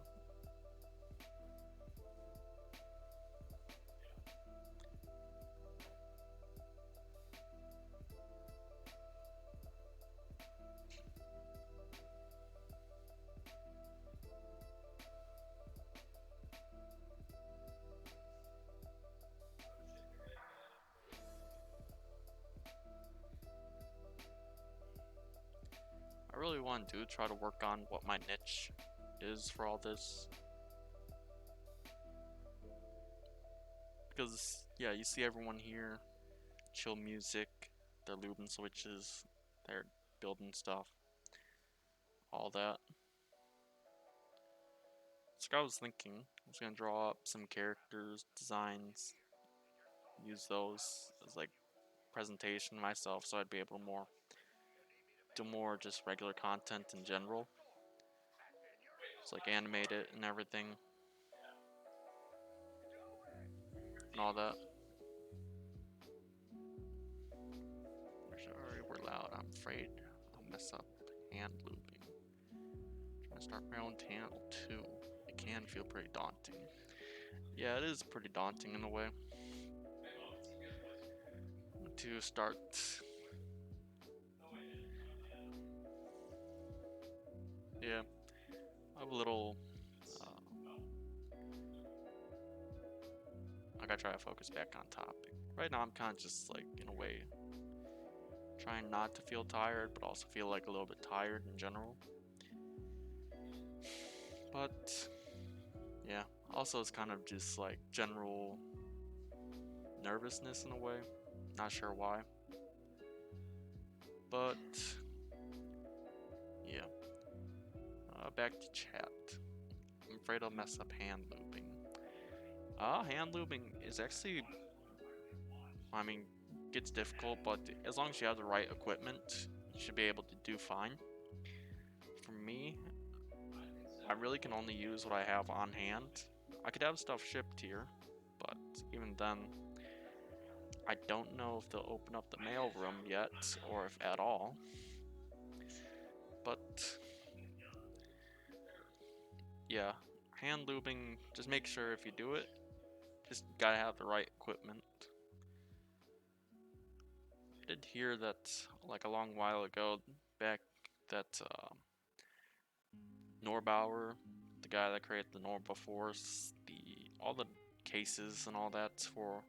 [SPEAKER 1] I really want to try to work on what my niche is for all this. Because, yeah, you see everyone here, chill music, they're lubing switches, they're building stuff, all that. So I was thinking, I was gonna draw up some characters, designs, use those as like presentation myself so I'd be able to do more just regular content in general. It's like animate it and everything and all that. Sorry, we're loud. I'm afraid I'll mess up hand looping. Trying to start my own channel too. It can feel pretty daunting. Yeah, it is pretty daunting in a way. To start. Yeah, I have a little. I gotta try to focus back on topic. Right now, I'm kind of just like, in a way, trying not to feel tired, but also feel like a little bit tired in general. But yeah, also it's kind of just like general nervousness in a way. Not sure why. But yeah, back to chat. I'm afraid I'll mess up hand looping. Hand looping is actually, I mean, gets difficult, but as long as you have the right equipment, you should be able to do fine. For me, I really can only use what I have on hand. I could have stuff shipped here, but even then, I don't know if they'll open up the mail room yet, or if at all. But yeah, hand lubing, just make sure if you do it, just gotta have the right equipment. I did hear that, like a long while ago, back that Norbauer, the guy that created the Norba Force, all the cases and all that for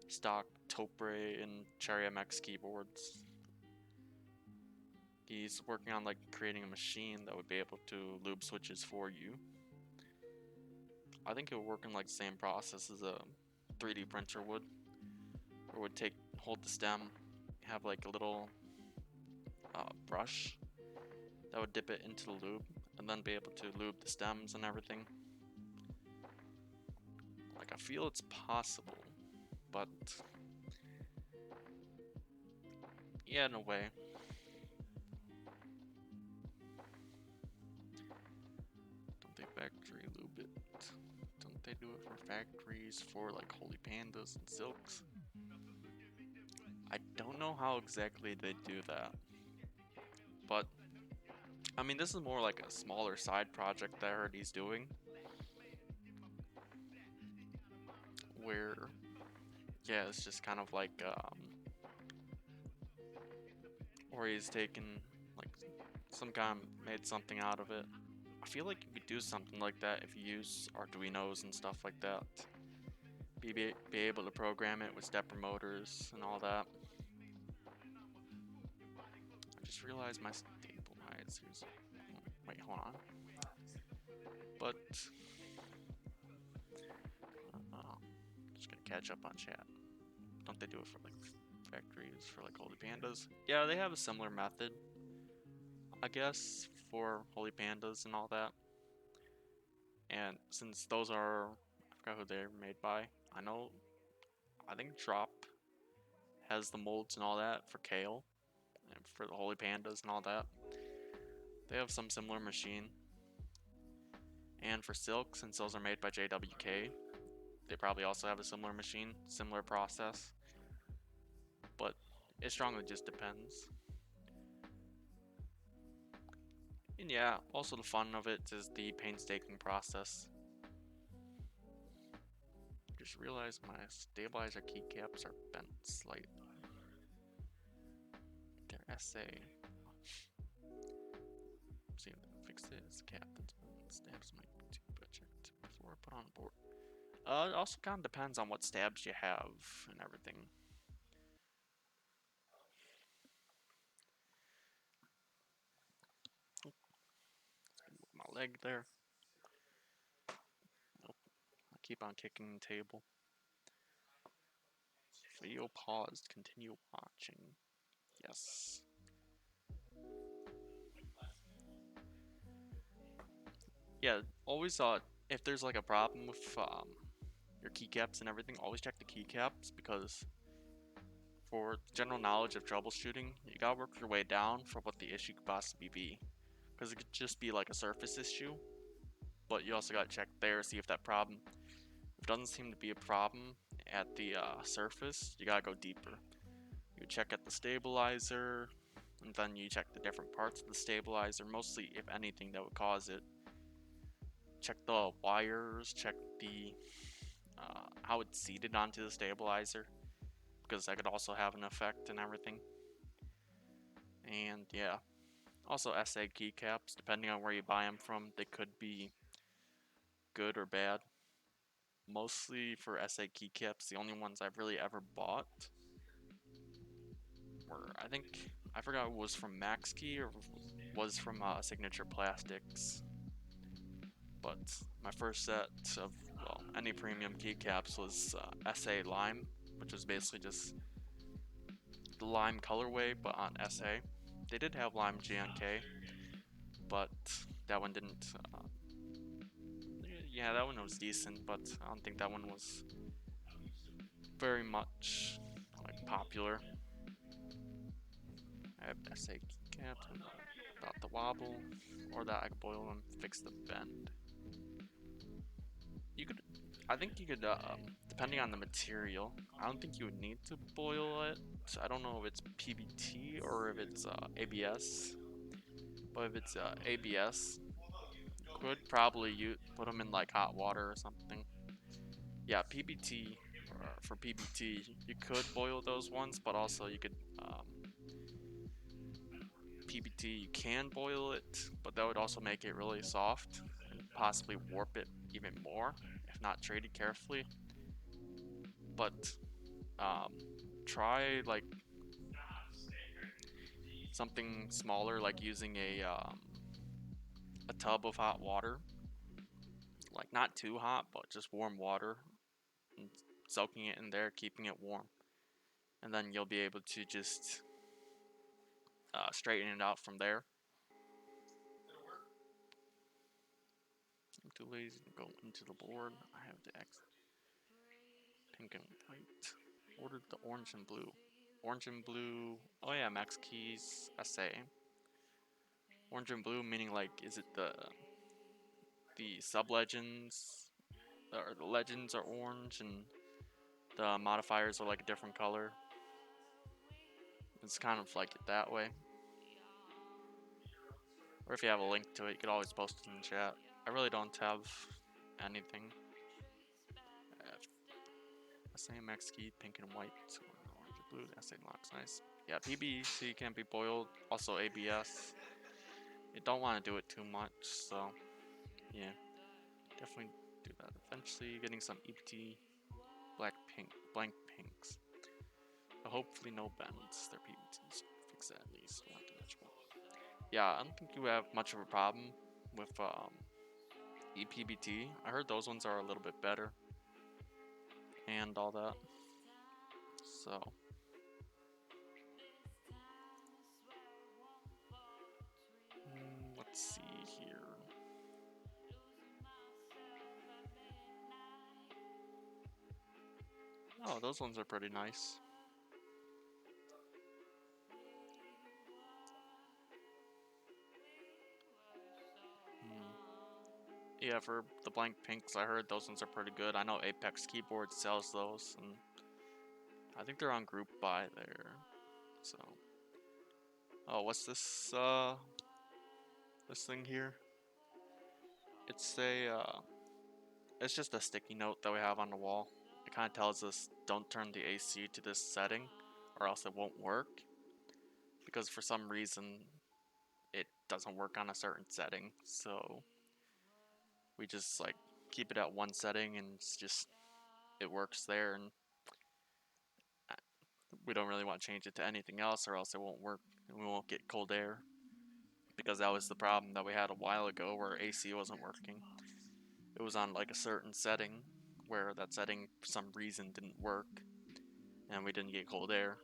[SPEAKER 1] stock Topre and Cherry MX keyboards. He's working on like creating a machine that would be able to lube switches for you. I think it would work in like the same process as a 3D printer would, or would hold the stem, have like a little brush that would dip it into the lube, and then be able to lube the stems and everything. Like I feel it's possible, but yeah, in a way. Don't they factory lube it? Don't they do it for factories for like Holy Pandas and Silks? I don't know how exactly they do that, but I mean, this is more like a smaller side project that I heard he's doing, where yeah, it's just kind of like where he's taken like some guy made something out of it. I feel like you could do something like that if you use Arduinos and stuff like that. Be able to program it with stepper motors and all that. I just realized my stabilizers. Wait, hold on. But just gonna catch up on chat. Don't they do it for like factories for like Holy Pandas? Yeah, they have a similar method, I guess, for Holy Pandas and all that. And since those are, I forgot who they're made by. I think Drop has the molds and all that for Kale and for the Holy Pandas and all that. They have some similar machine. And for Silk, since those are made by JWK, they probably also have a similar machine, similar process. But it strongly just depends. And yeah, also the fun of it is the painstaking process. Just realized my stabilizer keycaps are bent slightly. Their SA. See if they fix this. Captain's stabs might be too bad checked before I put on board. It also kind of depends on what stabs you have and everything. My leg there. Nope. I keep on kicking the table. Video paused. Continue watching. Yes. Yeah, always if there's like a problem with your keycaps and everything, always check the keycaps, because for general knowledge of troubleshooting, you gotta work your way down for what the issue could possibly be. Because it could just be like a surface issue, but you also gotta check there, see if that problem, if it doesn't seem to be a problem at the surface, you gotta go deeper. You check at the stabilizer, and then you check the different parts of the stabilizer, mostly if anything that would cause it. Check the wires, check the how it's seated onto the stabilizer, because that could also have an effect and everything. And yeah, also SA keycaps, depending on where you buy them from, they could be good or bad. Mostly for SA keycaps, the only ones I've really ever bought were, I forgot, it was from MaxKey or was from Signature Plastics. But my first set of, well, any premium keycaps was SA Lime, which was basically just the Lime colorway, but on SA. They did have Lime GNK, but that one didn't. Yeah, that one was decent, but I don't think that one was very much like popular. I have SA Cap about the wobble, or that I could boil and fix the bend. You could, I think you could, depending on the material, I don't think you would need to boil it. So I don't know if it's PBT or if it's ABS, but if it's ABS, could probably put them in like hot water or something. Yeah, PBT, for PBT, you could boil those ones, but also you could, PBT, you can boil it, but that would also make it really soft and possibly warp it even more if not treated carefully. But um, try like something smaller, like using a tub of hot water, like not too hot, but just warm water, and soaking it in there, keeping it warm, and then you'll be able to just straighten it out from there. I'm too lazy to go into the board. I have the X, pink and white. Ordered the orange and blue. Orange and blue. Oh yeah, max keys. SA. Orange and blue meaning like, is it the sub legends or the legends are orange and the modifiers are like a different color? It's kind of like it that way. Or if you have a link to it, you could always post it in the chat. I really don't have anything. Same X key, pink and white, orange and blue. SA looks nice. Yeah, PBC can be boiled. Also ABS. You don't want to do it too much, so yeah, definitely do that. Eventually, getting some EPT blank pinks. But hopefully no bends. They're PBTs. Fix that at least. Not too much more. Yeah, I don't think you have much of a problem with EPBT. I heard those ones are a little bit better and all that. So let's see here. Oh, those ones are pretty nice. Yeah, for the blank pinks, I heard those ones are pretty good. I know Apex Keyboard sells those, and I think they're on group buy there. So, oh, what's this thing here? It's just a sticky note that we have on the wall. It kind of tells us don't turn the AC to this setting, or else it won't work. Because for some reason, it doesn't work on a certain setting. So we just like keep it at one setting, and it works there, and we don't really want to change it to anything else, or else it won't work, and we won't get cold air. Because that was the problem that we had a while ago, where AC wasn't working. It was on like a certain setting, where that setting for some reason didn't work, and we didn't get cold air.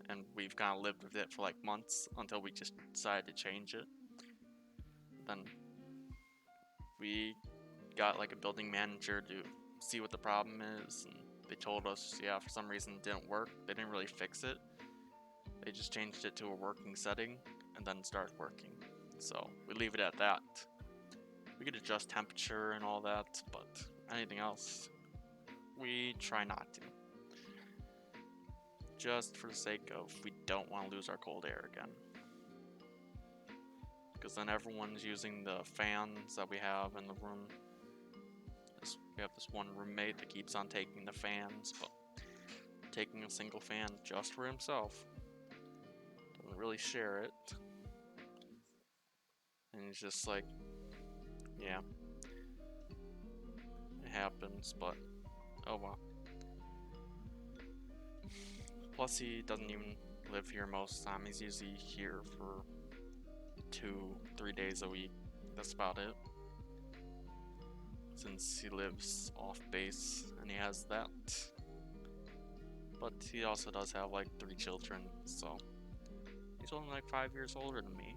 [SPEAKER 1] And we've kind of lived with it for like months until we just decided to change it. Then we got like a building manager to see what the problem is, and they told us, yeah, for some reason it didn't work. They didn't really fix it. They just changed it to a working setting and then started working. So we leave it at that. We could adjust temperature and all that, but anything else, we try not to. Just for the sake of, we don't want to lose our cold air again. Because then everyone's using the fans that we have in the room. We have this one roommate that keeps on taking the fans, but taking a single fan just for himself. Doesn't really share it. And he's just like, yeah, it happens, but oh well. Plus, he doesn't even live here most of the time. He's usually here for 2-3 days a week. That's about it. Since he lives off base and he has that. But he also does have like 3 children, so he's only like 5 years older than me.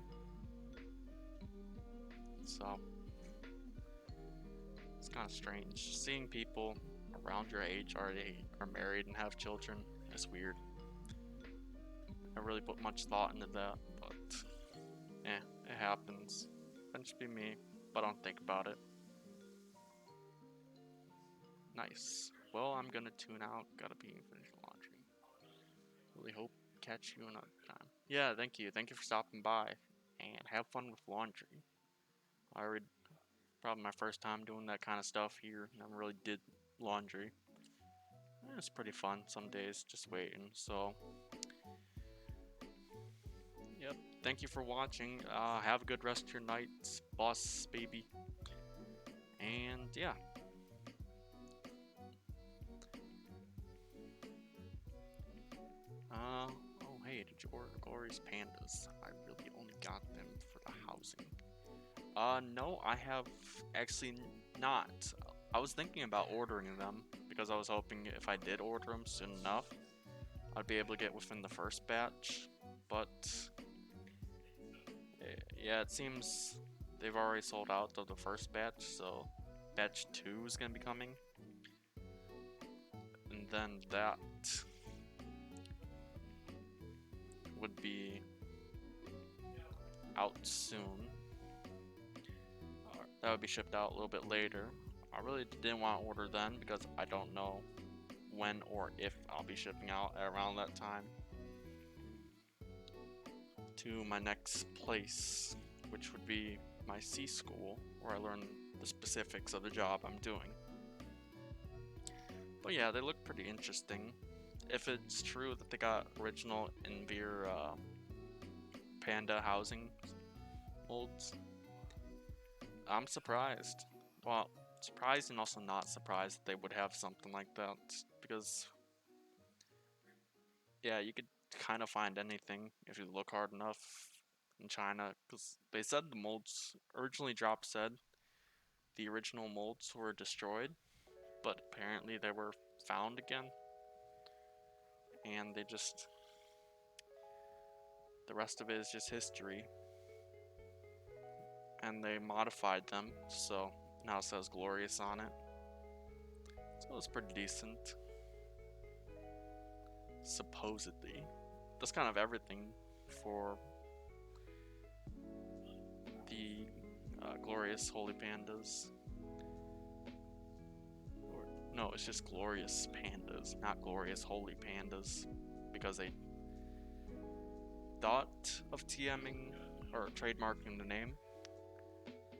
[SPEAKER 1] So it's kind of strange. Seeing people around your age already are married and have children is weird. really put much thought into that, but yeah, it happens. That should be me, but I don't think about it. Nice. Well, I'm gonna tune out. Gotta be finished laundry. Really hope catch you another time. Yeah, thank you. Thank you for stopping by, and have fun with laundry. I already probably my first time doing that kind of stuff here. Never really did laundry. It's pretty fun some days, just waiting. So, yep. Thank you for watching. Have a good rest of your night, boss baby. And yeah. Oh hey, did you order Glorious Pandas? I really only got them for the housing. No, I have actually not. I was thinking about ordering them because I was hoping if I did order them soon enough, I'd be able to get within the first batch. But yeah, it seems they've already sold out of the first batch, so batch 2 is gonna be coming. And then that would be out soon. That would be shipped out a little bit later. I really didn't want to order then because I don't know when or if I'll be shipping out around that time to my next place, which would be my C school, where I learn the specifics of the job I'm doing. But yeah, they look pretty interesting. If it's true that they got original Envir panda housing molds, I'm surprised. Well, surprised and also not surprised that they would have something like that, because yeah, you could kind of find anything if you look hard enough in China, because they said the molds originally Drop said the original molds were destroyed, but apparently they were found again, and the rest of it is just history, and they modified them, so now it says Glorious on it, so it's pretty decent, supposedly. That's kind of everything for the Glorious Holy Pandas. Or, no, it's just Glorious Pandas, not Glorious Holy Pandas, because they thought of TMing or trademarking the name,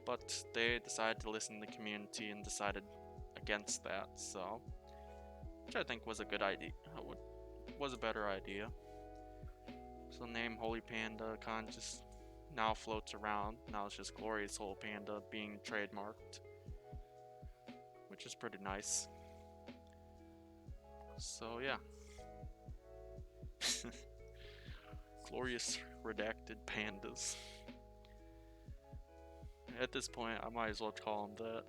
[SPEAKER 1] but they decided to listen to the community and decided against that, so, which I think was a good idea, was a better idea. So the name Holy Panda kind of just now floats around. Now it's just Glorious Holy Panda being trademarked, which is pretty nice. So yeah. Glorious redacted pandas. At this point, I might as well call them that.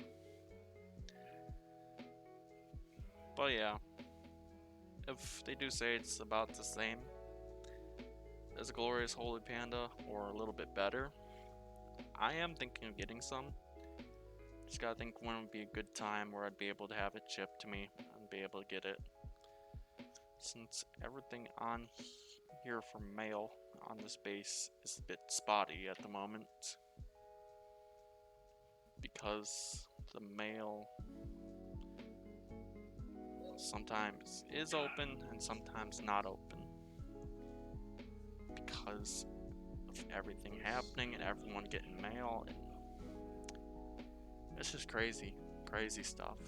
[SPEAKER 1] But yeah, if they do say it's about the same as a Glorious Holy Panda, or a little bit better, I am thinking of getting some. Just gotta think when would be a good time where I'd be able to have it shipped to me and be able to get it. Since everything on here for mail on this base is a bit spotty at the moment, because the mail sometimes is open and sometimes not open because of everything happening and everyone getting mail, and it's just crazy stuff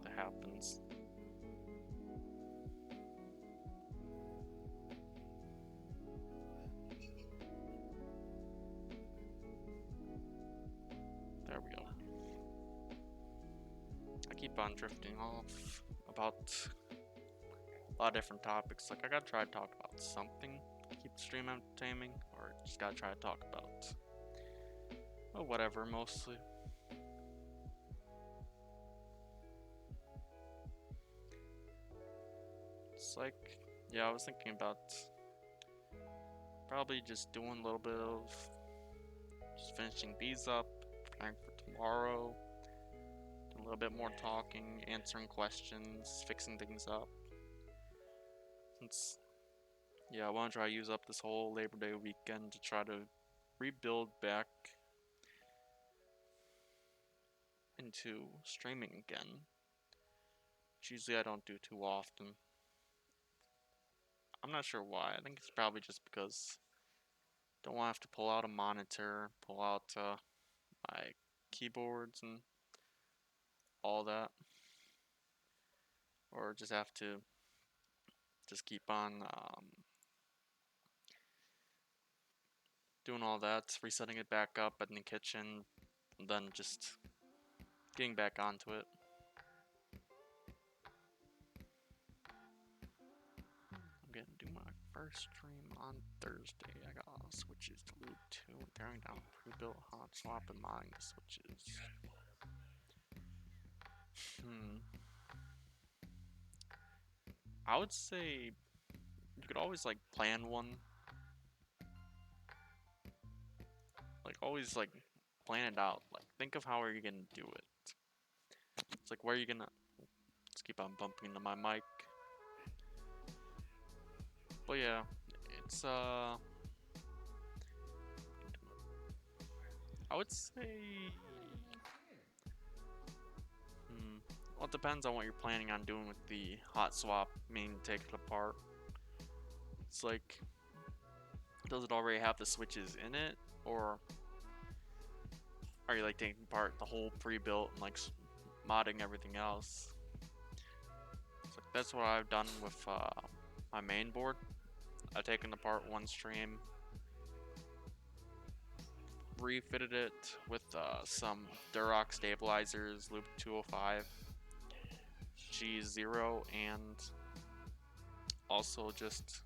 [SPEAKER 1] that happens. There we go. I keep on drifting off about a lot of different topics. Like, I gotta try to talk about something to keep the stream entertaining, or just gotta try to talk about, oh, whatever, mostly. It's like, yeah, I was thinking about probably just doing a little bit of just finishing these up, preparing for tomorrow, doing a little bit more talking, answering questions, fixing things up. Since, Yeah, I want to try to use up this whole Labor Day weekend to try to rebuild back into streaming again. Which usually I don't do too often. I'm not sure why. I think it's probably just because I don't want to have to pull out a monitor, pull out my keyboards and all that, or just have to just keep on doing all that, resetting it back up in the kitchen, and then just getting back onto it. I'm gonna do my first stream on Thursday. I got switches to loop 2, tearing down pre-built hot swap and modding the switches. I would say you could always like plan one. Like always like plan it out. Like think of how are you gonna do it. It's like where are you gonna just keep on bumping into my mic. But yeah, it's I would say well, it depends on what you're planning on doing with the hot swap, meaning take it apart. It's like, does it already have the switches in it, or are you like taking apart the whole pre-built and like modding everything else? It's like, that's what I've done with my main board. I've taken apart one stream, refitted it with some Durock stabilizers, Loop 205, G0, and also just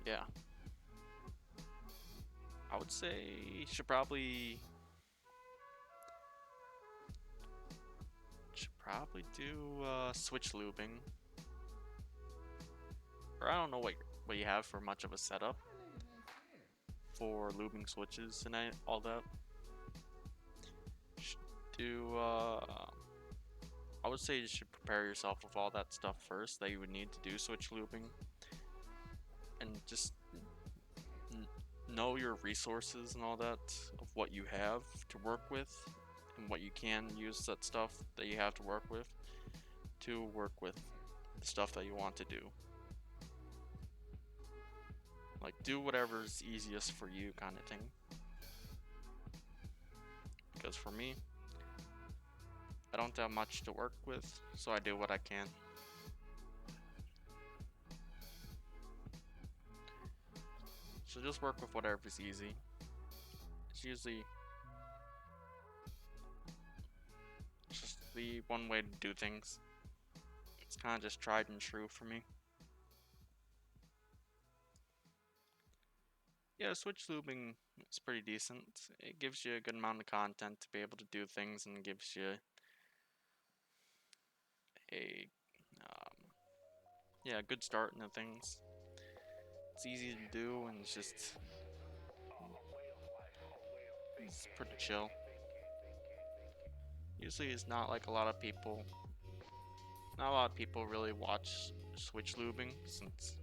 [SPEAKER 1] yeah. I would say you should probably do switch lubing. Or I don't know what you have for much of a setup for lubing switches and all that. Should do I would say you should prepare yourself with all that stuff first that you would need to do switch lubing, and just know your resources and all that of what you have to work with and what you can use that stuff that you have to work with the stuff that you want to do. Like do whatever's easiest for you kind of thing. Because for me, I don't have much to work with, so I do what I can. So just work with whatever's easy. It's usually just the one way to do things. It's kind of just tried and true for me. Yeah, switch lubing is pretty decent. It gives you a good amount of content to be able to do things, and gives you a yeah, good start into things. It's easy to do, and it's pretty chill. Usually it's not like not a lot of people really watch switch lubing, since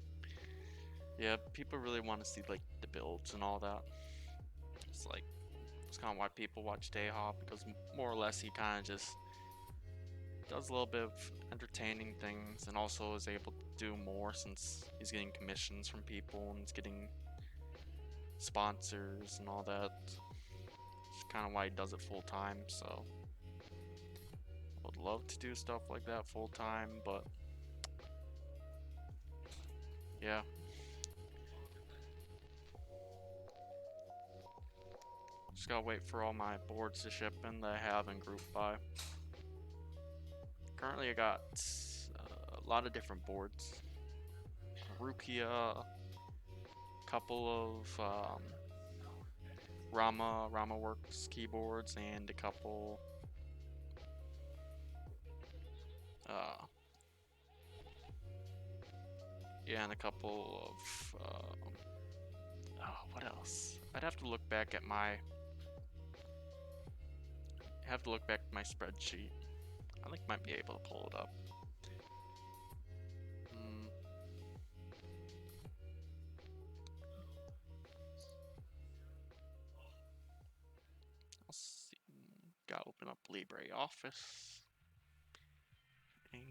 [SPEAKER 1] yeah, people really want to see like the builds and all that. It's like, it's kind of why people watch Dayhop, because more or less he kind of just does a little bit of entertaining things, and also is able to do more since he's getting commissions from people and he's getting sponsors and all that. It's kind of why he does it full time. So I would love to do stuff like that full time, but yeah. Just gotta wait for all my boards to ship in that I have in group buy. Currently I got a lot of different boards. Rukia, a couple of Rama Works keyboards, and a couple yeah, and a couple of oh, what else? I'd have to look back at my spreadsheet. I think I might be able to pull it up. open up LibreOffice and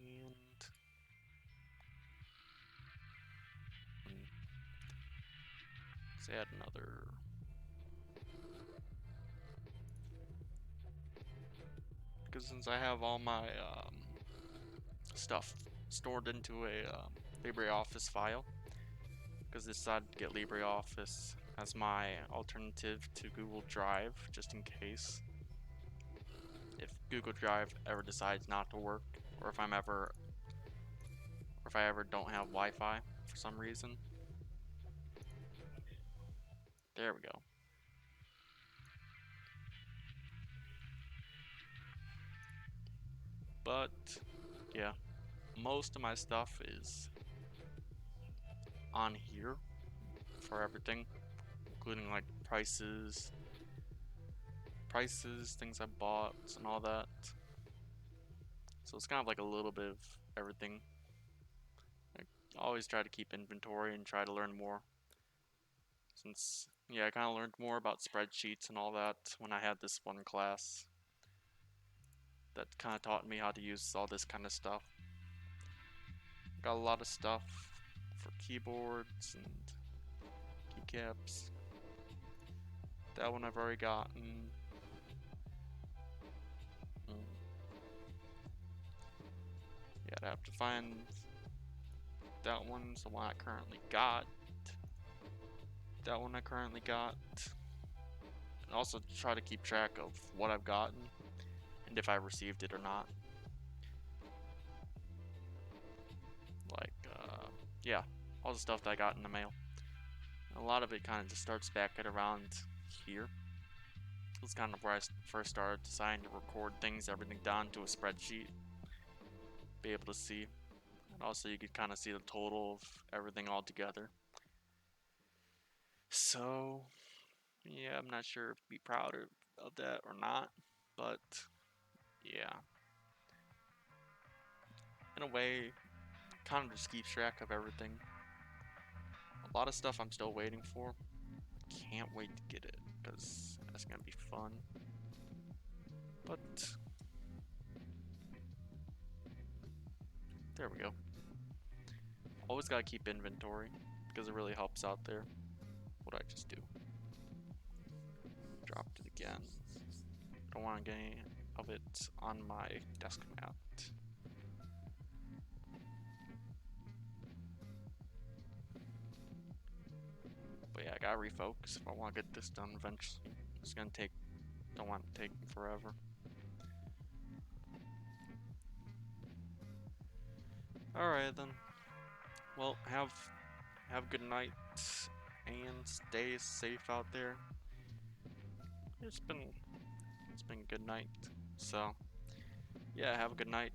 [SPEAKER 1] let's add another. Because since I have all my stuff stored into a LibreOffice file, because I decided to get LibreOffice as my alternative to Google Drive, just in case. If Google Drive ever decides not to work, or if I ever don't have Wi-Fi for some reason. There we go. But yeah, most of my stuff is on here for everything, including like prices, things I bought, and all that. So it's kind of like a little bit of everything. I always try to keep inventory and try to learn more. Since, yeah, I kind of learned more about spreadsheets and all that when I had this one class that kind of taught me how to use all this kind of stuff. Got a lot of stuff for keyboards and keycaps. That one I've already gotten. Yeah, I'd have to find that one's the one I currently got. That one I currently got. And also try to keep track of what I've gotten and if I received it or not. Like, yeah, all the stuff that I got in the mail. And a lot of it kind of just starts back at around here. It's kind of where I first started deciding to record things, everything down to a spreadsheet. Be able to see. And also you could kind of see the total of everything all together. So, yeah, I'm not sure if be proud of that or not, but yeah. In a way, kind of just keeps track of everything. A lot of stuff I'm still waiting for. Can't wait to get it, because that's gonna be fun. But there we go. Always gotta keep inventory, because it really helps out there. What did I just do? Dropped it again. Don't want to get any of it on my desk mat. But yeah, I gotta refocus if I want to get this done eventually. It's gonna take, don't want it to take forever. Alright then. Well, have a good night and stay safe out there. It's been a good night. So yeah, have a good night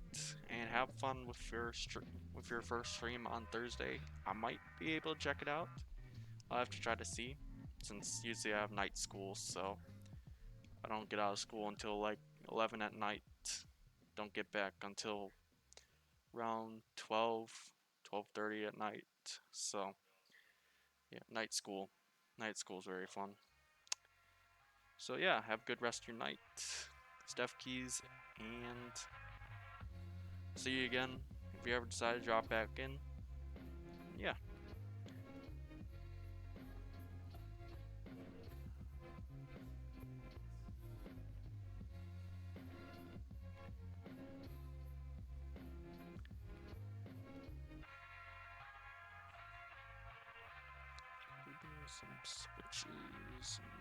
[SPEAKER 1] and have fun with your first stream on Thursday. I might be able to check it out. I'll have to try to see, since usually I have night school, so I don't get out of school until like 11 at night. Don't get back until around 12:30 at night. So yeah, night school. Night school is very fun. So yeah, have a good rest of your night. Steph Keys, and see you again if you ever decide to drop back in. Yeah. Some switches and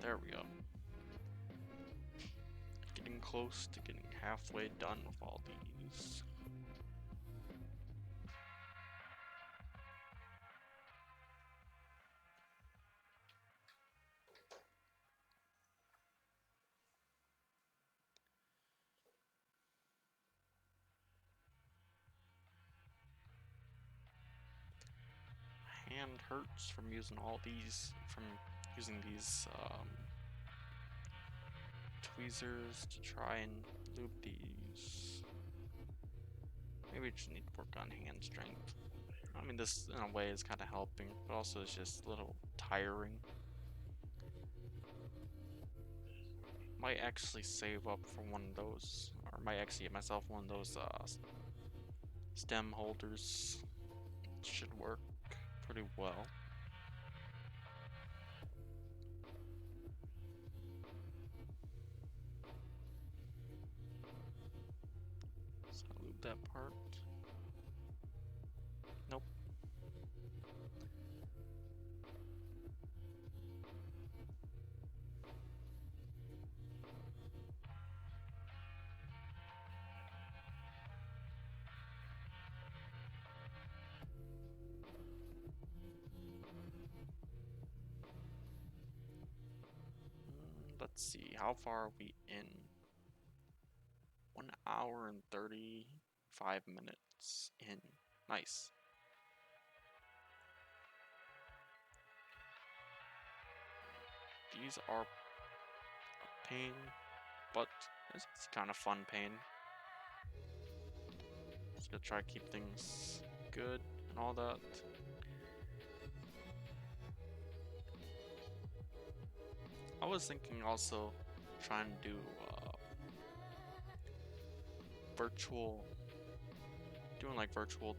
[SPEAKER 1] there we go. Getting close to getting halfway done with all these. Hand hurts from using all these, from using these tweezers to try and loop these. Maybe we just need to work on hand strength. I mean, this in a way is kind of helping, but also it's just a little tiring. Might actually save up for one of those, or might actually get myself one of those stem holders. Should work pretty well. So I'll loop that part. Nope. Let's see, how far are we in? 1 hour and 35 minutes in. Nice. These are a pain, but it's kind of fun pain. Just gonna try to keep things good and all that. I was thinking also trying to do doing like virtual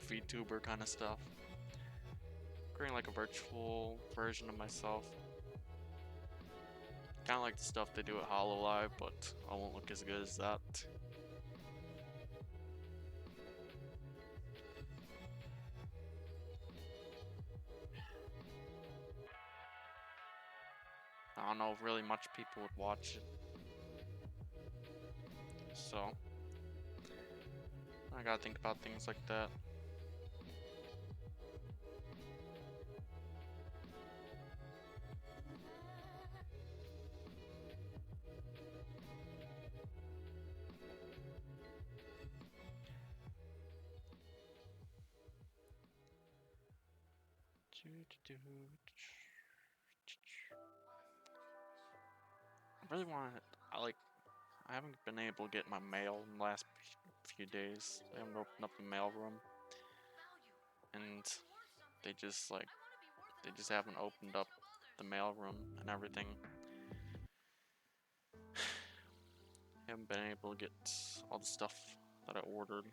[SPEAKER 1] VTuber kind of stuff. Creating like a virtual version of myself. Kind of like the stuff they do at HoloLive, but I won't look as good as that. I don't know if really much people would watch it. So, I gotta think about things like that. I really want to, I haven't been able to get my mail in the last few days. I haven't opened up the mail room. And they just haven't opened up the mail room and everything. Haven't been able to get all the stuff that I ordered.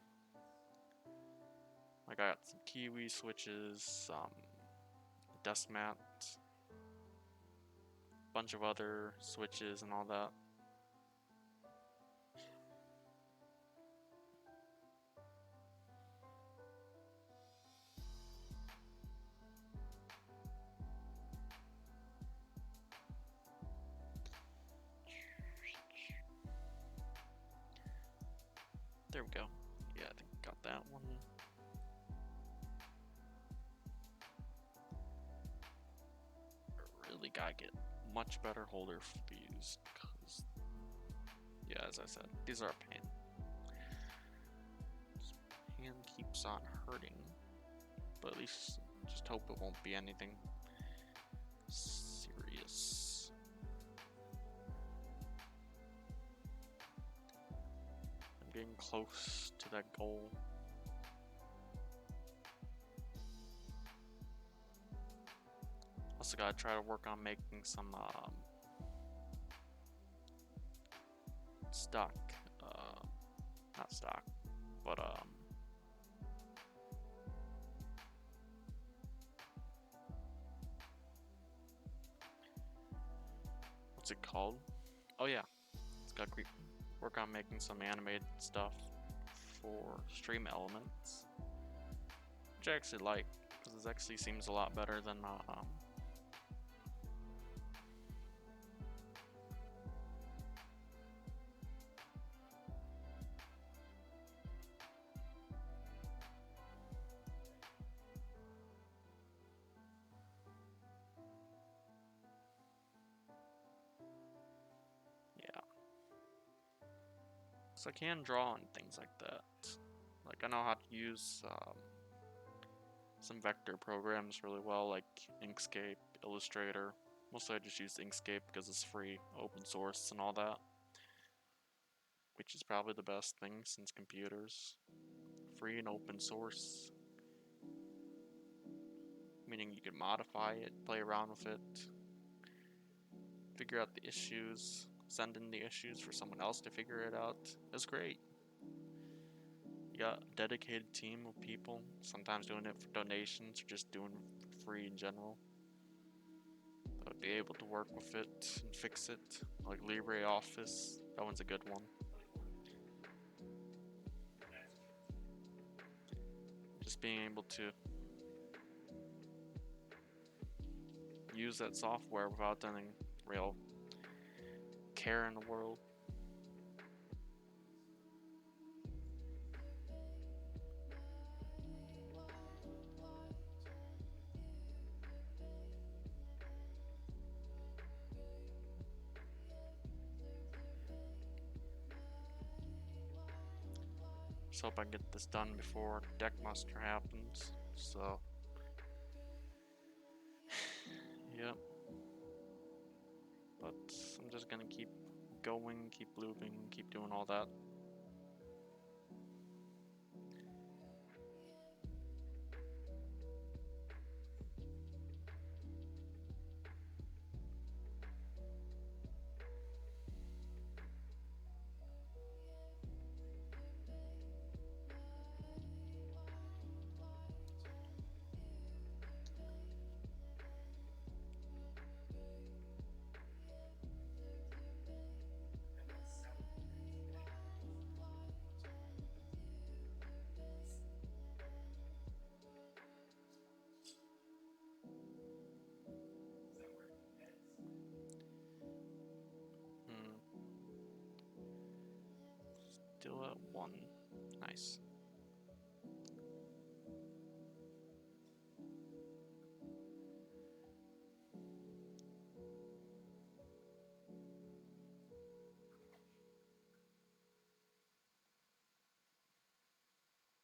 [SPEAKER 1] I got some Kiwi switches, desk mat, bunch of other switches and all that. There we go. Yeah, I think I got that one. Really gotta get much better holder for these, because, yeah, as I said, these are a pain. This hand keeps on hurting, but at least just hope it won't be anything serious. I'm getting close to that goal. Also gotta try to work on making some stock, not stock, but what's it called? Oh yeah, it's got to work on making some animated stuff for stream elements, which I actually like, because this actually seems a lot better than so I can draw and things like that. Like, I know how to use some vector programs really well, like Inkscape, Illustrator, Mostly I just use Inkscape because it's free, open source, and all that. Which is probably the best thing since computers. Free and open source. Meaning you can modify it, play around with it, figure out the issues, send in the issues for someone else to figure it out. It's great. You got a dedicated team of people, sometimes doing it for donations or just doing it for free in general. That would be able to work with it and fix it. Like LibreOffice, that one's a good one. Just being able to use that software without any real care in the world. Just hope I get this done before deck muster happens. So, yep. But I'm just gonna keep going, keep looping, keep doing all that. Still at 1. Nice.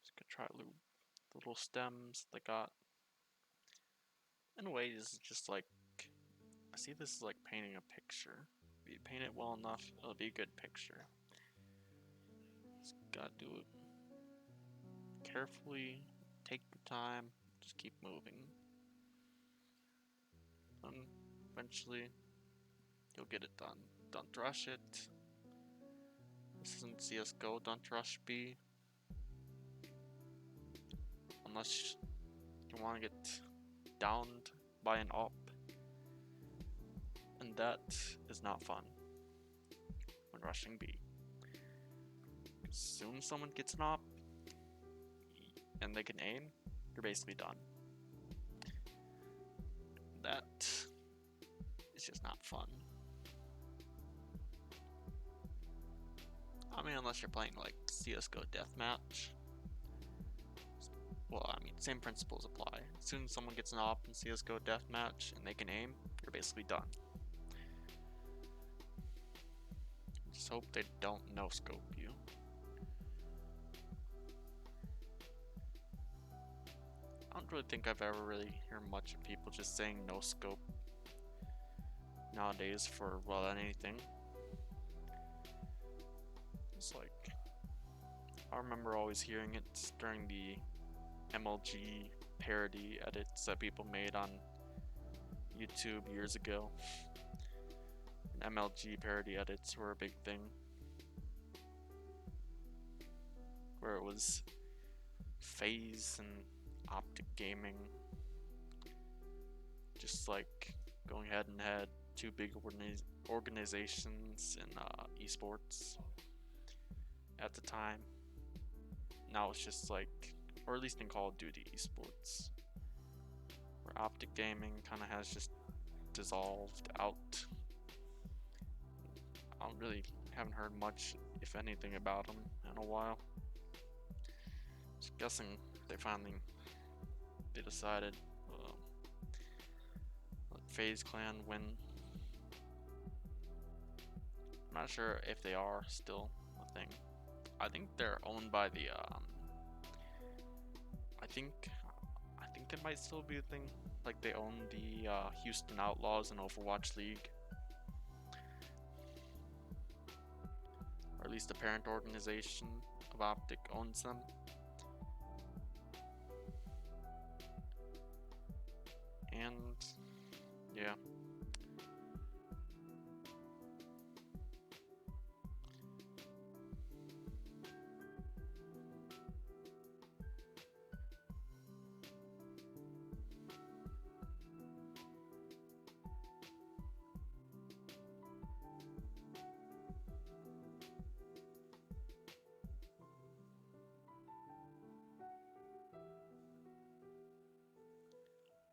[SPEAKER 1] Just gonna try to loop the little stems they got. In a way, this is just like, I see this as like painting a picture. If you paint it well enough, it'll be a good picture. Just gotta do it carefully, take your time, just keep moving. And eventually, you'll get it done. Don't rush it. This isn't CSGO, don't rush B. Unless you want to get downed by an op. And that is not fun when rushing B. As soon as someone gets an op and they can aim, you're basically done. That is just not fun. I mean, unless you're playing like CSGO Deathmatch. Well, I mean, same principles apply. As soon as someone gets an op in CSGO Deathmatch and they can aim, you're basically done. Just hope they don't no-scope you. I don't really think I've ever really heard much of people just saying no-scope nowadays for, well, anything. It's like, I remember always hearing it during the MLG parody edits that people made on YouTube years ago. And MLG parody edits were a big thing. Where it was FaZe and Optic Gaming. Just like going head and head, two big organizations in esports at the time. Now it's just like, or at least in Call of Duty esports, where Optic Gaming kind of has just dissolved out. I haven't heard much, if anything, about them in a while. Just guessing they decided let FaZe Clan win. I'm not sure if they are still a thing. I think they're owned by the I think think it might still be a thing. Like they own the Houston Outlaws and Overwatch League. Or at least the parent organization of Optic owns them. And yeah.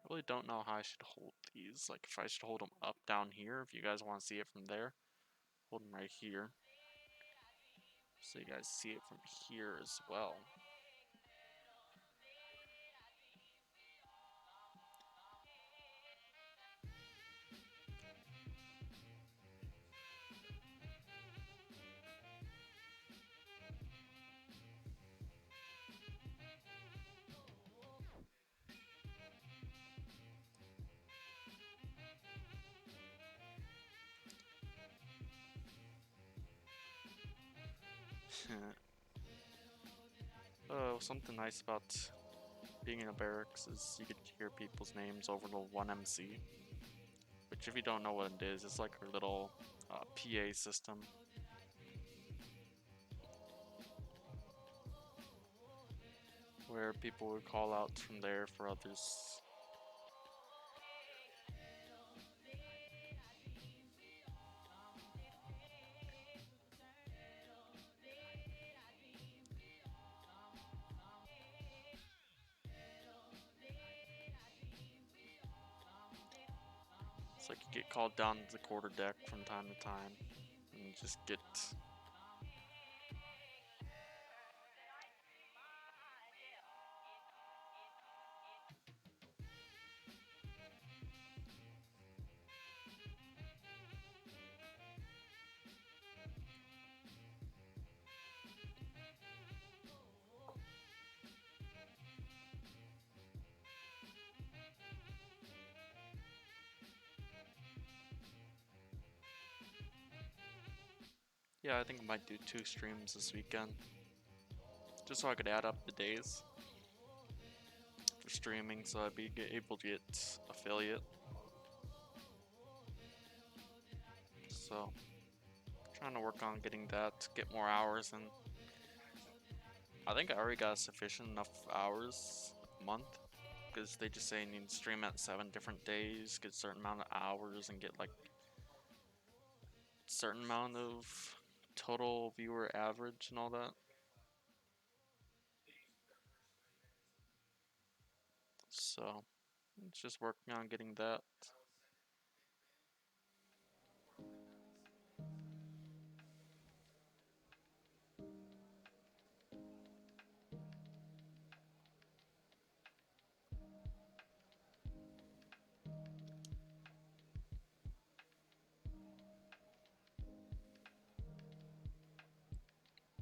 [SPEAKER 1] I really don't know how I should hold these. Like if I should hold them up down here, if you guys want to see it from there, hold them right here. So you guys see it from here as well. Oh, something nice about being in a barracks is you get to hear people's names over the 1MC. Which, if you don't know what it is, it's like a little PA system. Where people would call out from there for others. It's like you get called down to the quarter deck from time to time, and you just get. Yeah, I think I might do 2 streams this weekend. Just so I could add up the days for streaming, so I'd be able to get affiliate. So, trying to work on getting that, get more hours, and I think I already got sufficient enough hours a month, because they just say you need to stream at 7 different days, get a certain amount of hours, and get like a certain amount of total viewer average and all that. So, it's just working on getting that.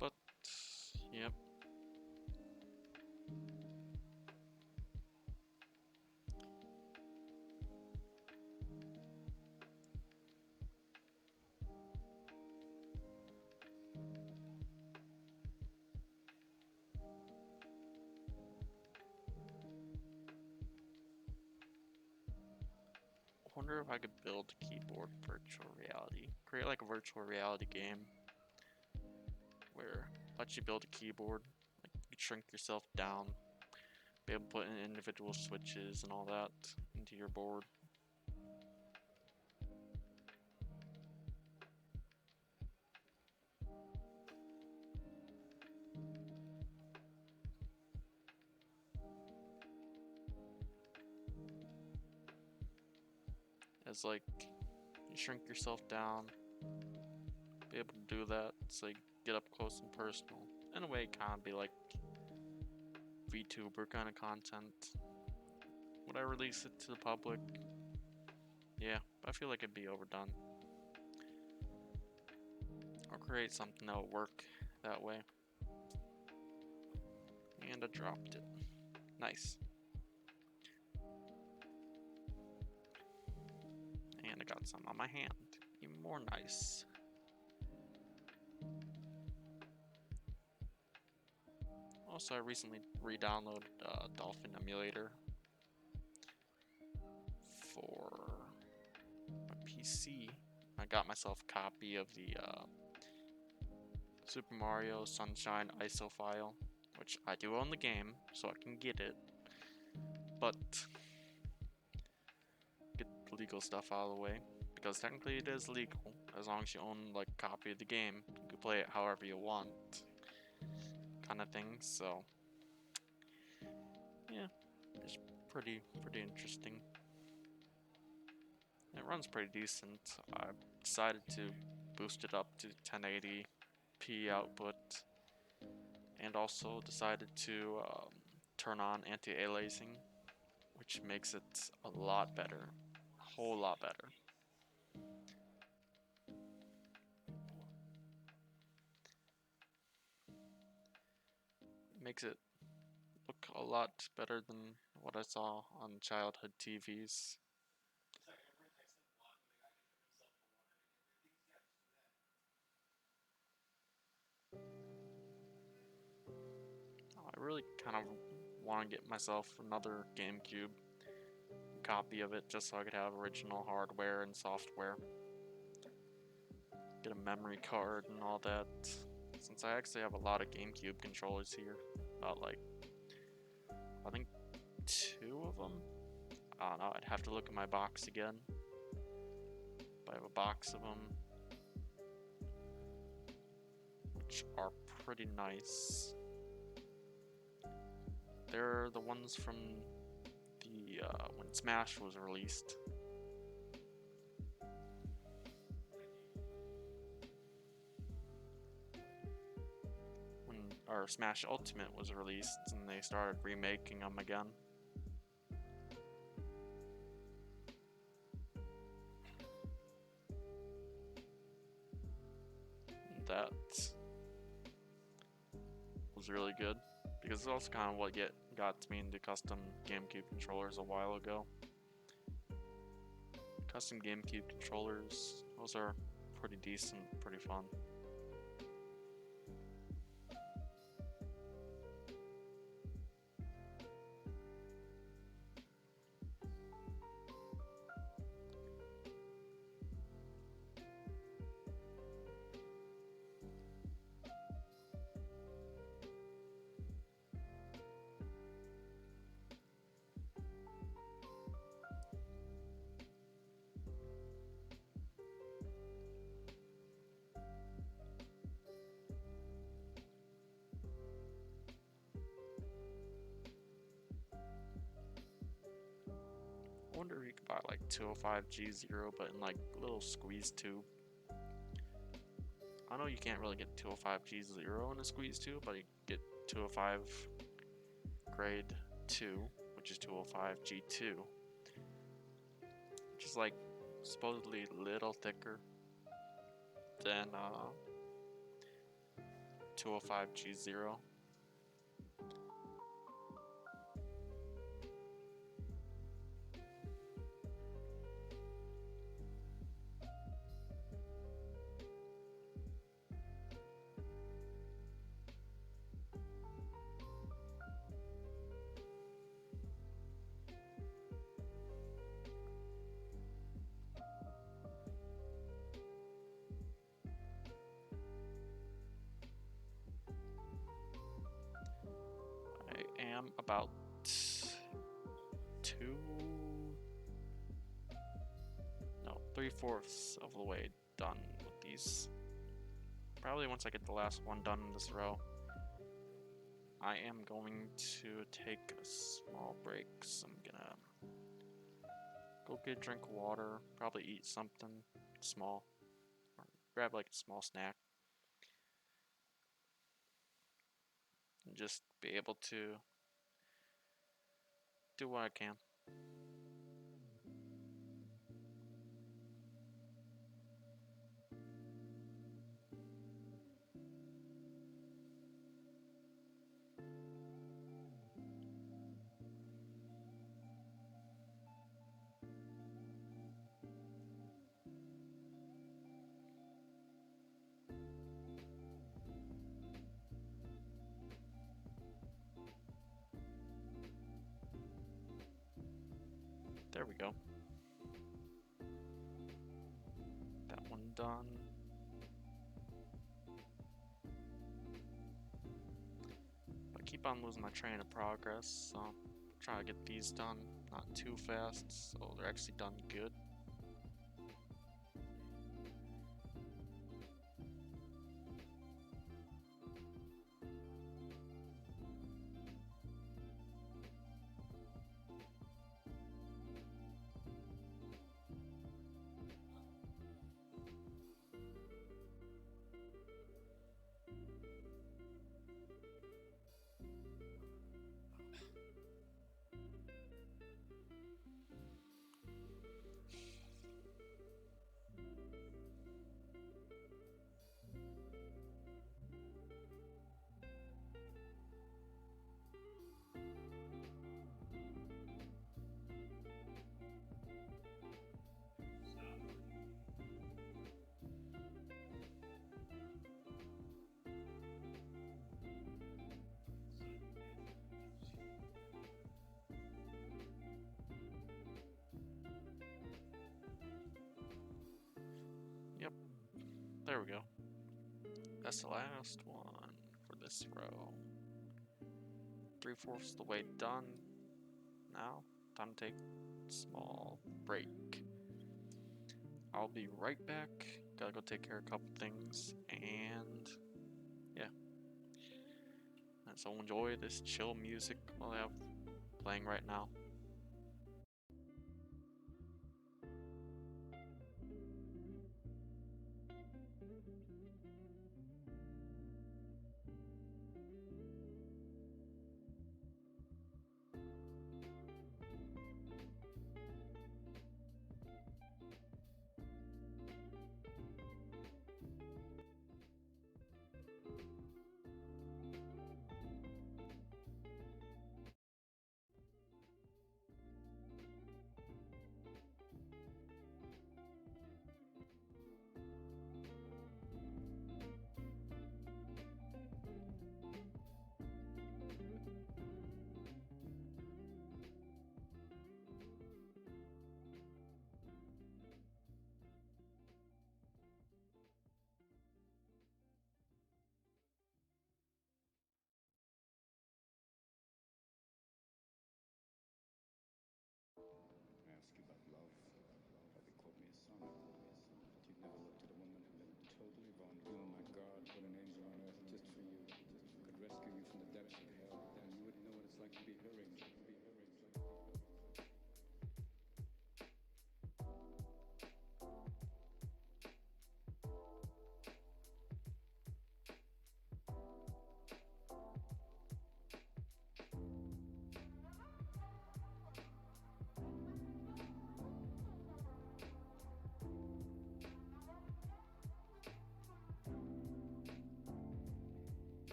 [SPEAKER 1] But, yep. I wonder if I could build a keyboard virtual reality. Create like a virtual reality game where let you build a keyboard, like you shrink yourself down, be able to put in individual switches and all that into your board. As like you shrink yourself down, be able to do that. So you get up close and personal. In a way, it kind of be like VTuber kind of content. Would I release it to the public? Yeah, but I feel like it'd be overdone. Or create something that would work that way. And I dropped it. Nice. I got some on my hand. Even more nice. Also, I recently re-downloaded Dolphin Emulator for my PC. I got myself a copy of the Super Mario Sunshine ISO file, which I do own the game, so I can get it. But get the legal stuff out of the way, because technically it is legal as long as you own like a copy of the game. You can play it however you want, kind of thing. So yeah, it's pretty interesting. It runs pretty decent. I decided to boost it up to 1080p output, and also decided to turn on anti-aliasing, which makes it a lot better, a whole lot better. It makes it look a lot better than what I saw on childhood TVs. I really kind of want to get myself another GameCube copy of it just so I could have original hardware and software. Get a memory card and all that. Since I actually have a lot of GameCube controllers here. About like, I think 2 of them? I don't know, I'd have to look at my box again. But I have a box of them, which are pretty nice. They're the ones from the when Smash was released. When our Smash Ultimate was released, and they started remaking them again. That was really good, because it's also kind of what got me into custom GameCube controllers a while ago. Custom GameCube controllers, those are pretty decent, pretty fun. I wonder if you could buy like 205G0, but in like a little squeeze tube. I know you can't really get 205G0 in a squeeze tube, but you can get 205 grade 2, which is 205G2, which is like supposedly a little thicker than 205G0. I am about 3/4 of the way done with these. Probably once I get the last one done in this row, I am going to take a small break. So I'm gonna go get a drink of water, probably eat something small, or grab like a small snack, and just be able to do what I can. There we go. That one done. I keep on losing my train of progress, so I'm trying to get these done not too fast, so they're actually done good. Yep, there we go. That's the last one for this row. 3/4 the way done. Now, time to take a small break. I'll be right back. Gotta go take care of a couple things, and yeah. And so enjoy this chill music while I have playing right now.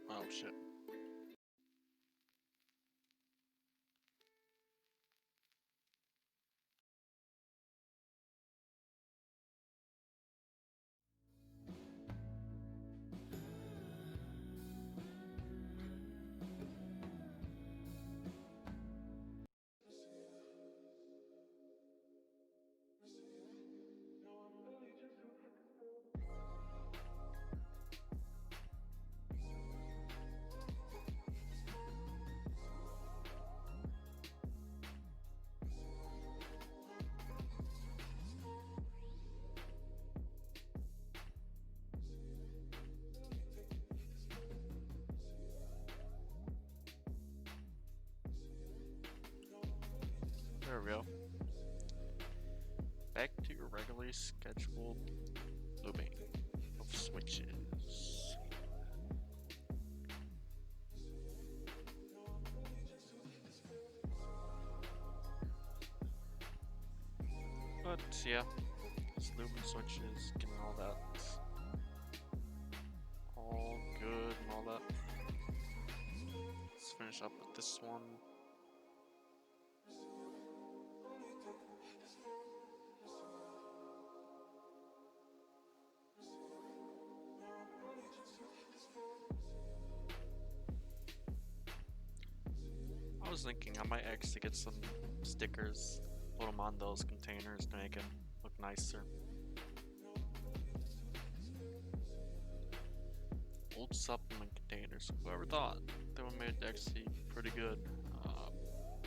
[SPEAKER 1] Oh shit. There we go. Back to your regularly scheduled looping of switches. But yeah, just looping switches, getting all that all good and all that. Let's finish up with this one. I was thinking I might actually get some stickers, put them on those containers to make them look nicer. Old supplement containers. Whoever thought they were made actually pretty good.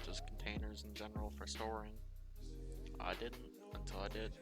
[SPEAKER 1] Just containers in general for storing. I didn't until I did.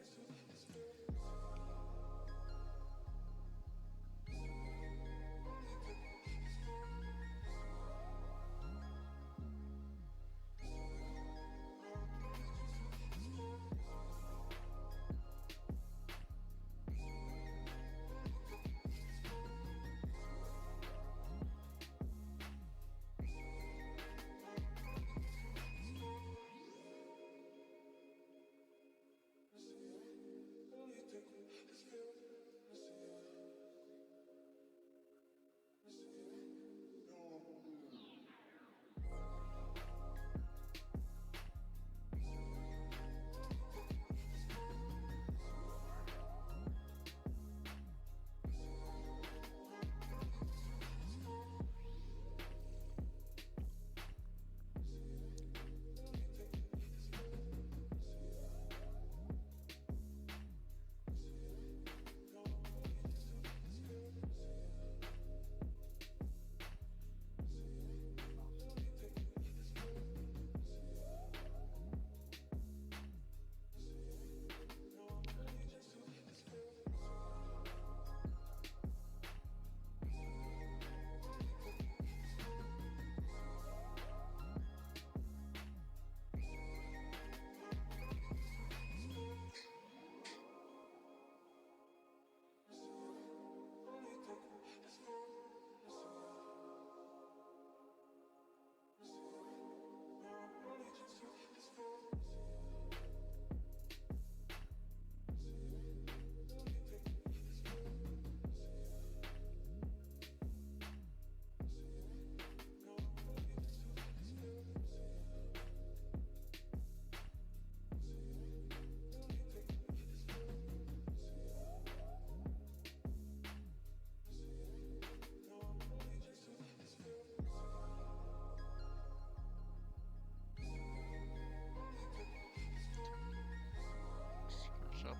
[SPEAKER 1] Finish up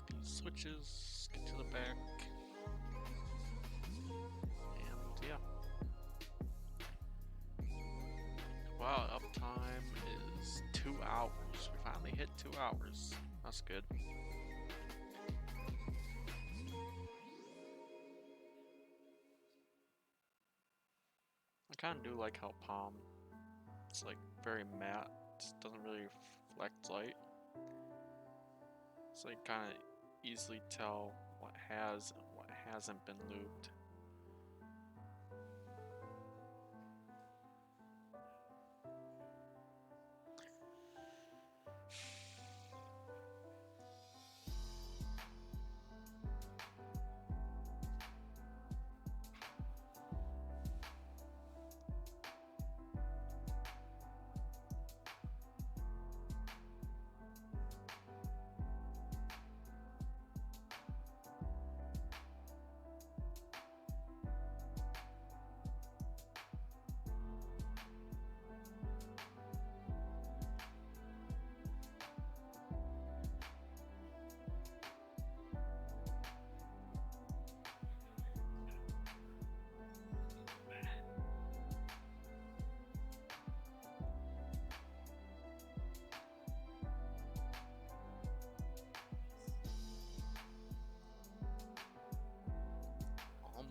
[SPEAKER 1] these switches, get to the back, and yeah. Wow, uptime is 2 hours. We finally hit 2 hours. That's good. kind of do like how Palm, it's like very matte, it doesn't really reflect light. So you kind of easily tell what has and what hasn't been lubed.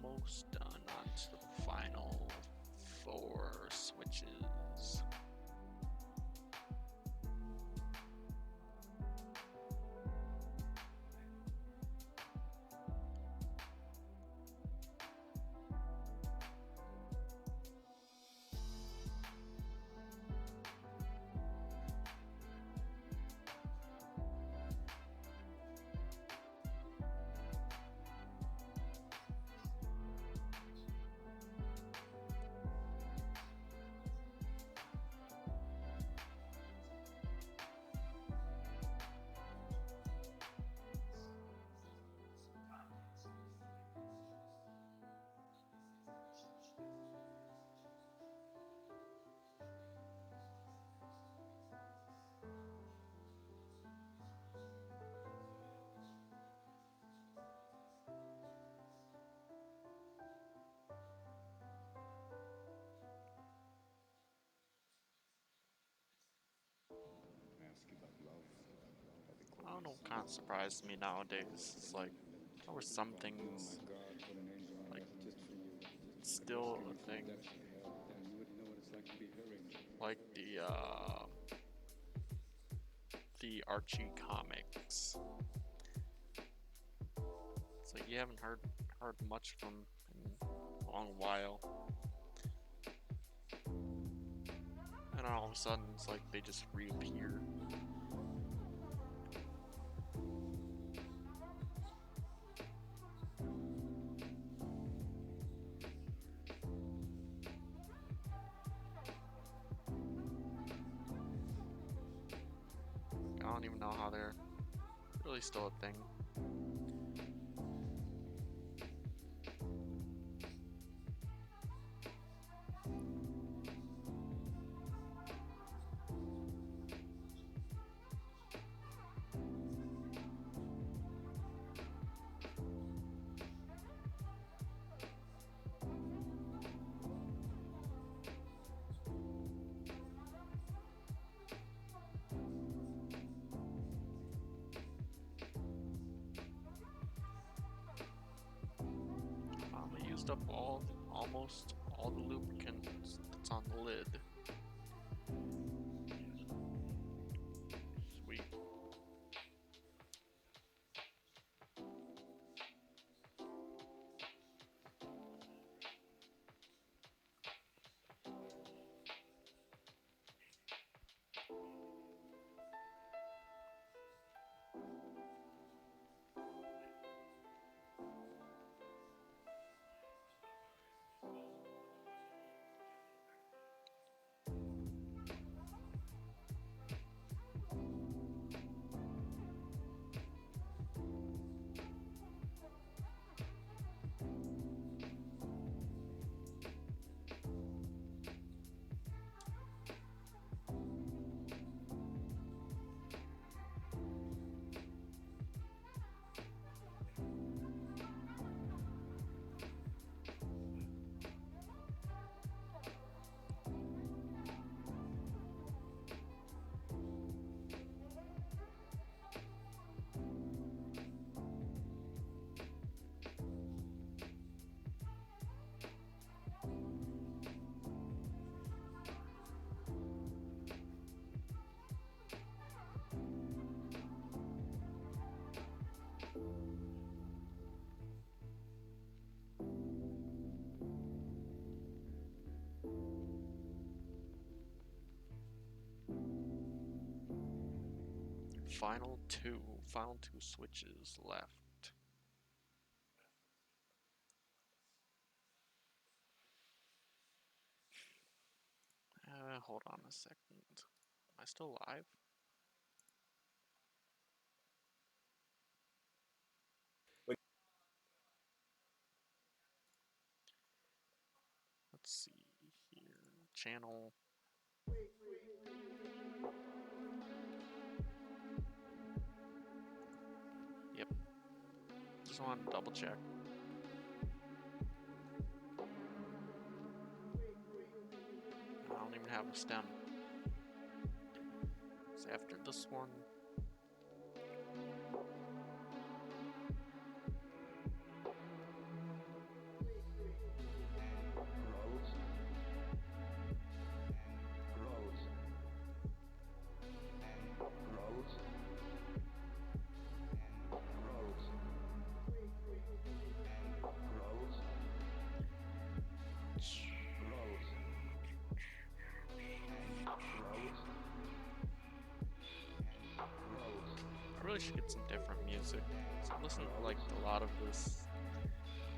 [SPEAKER 1] Almost done on to the final 4 switches. I don't know what kind of surprised me nowadays. It's like, there were some things, like, still a thing. Like the Archie comics. It's like you haven't heard much from in a long while. And all of a sudden, it's like they just reappear. I don't even know how they're really still a thing. Finally used up almost all the lubricant that's on the lid. Sweet. final two switches left. Hold on a second. Am I still live? Let's see here. Channel. Yep. Just want to double check. I don't even have a stem. So after this one. I really should get some different music. So I'm listening to like a lot of this.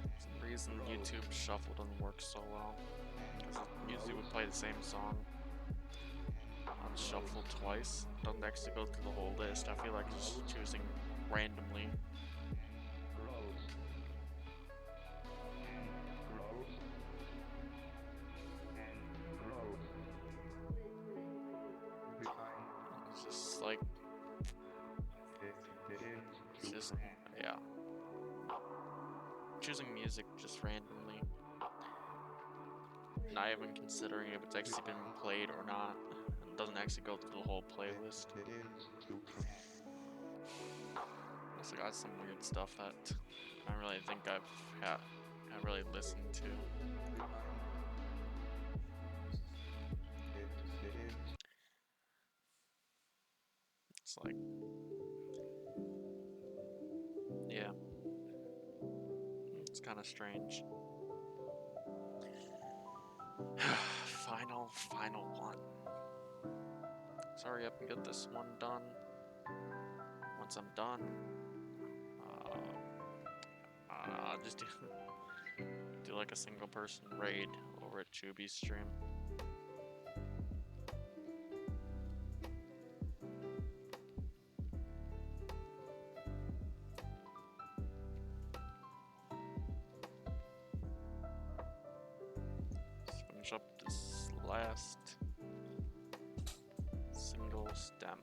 [SPEAKER 1] For some reason YouTube Shuffle doesn't work so well. Because it usually would play the same song on Shuffle twice. It doesn't actually go through the whole list. I feel like it's just choosing randomly. It's just like, it's just, yeah. Choosing music just randomly. Not even considering if it's actually been played or not. It doesn't actually go through the whole playlist. Also got some weird stuff that I don't really think I've really listened to. It's like, yeah, it's kind of strange. Final one. Let's hurry up and get this one done. Once I'm done, I'll just do like a single person raid over at Chuby's stream. Let's finish up this last single stem.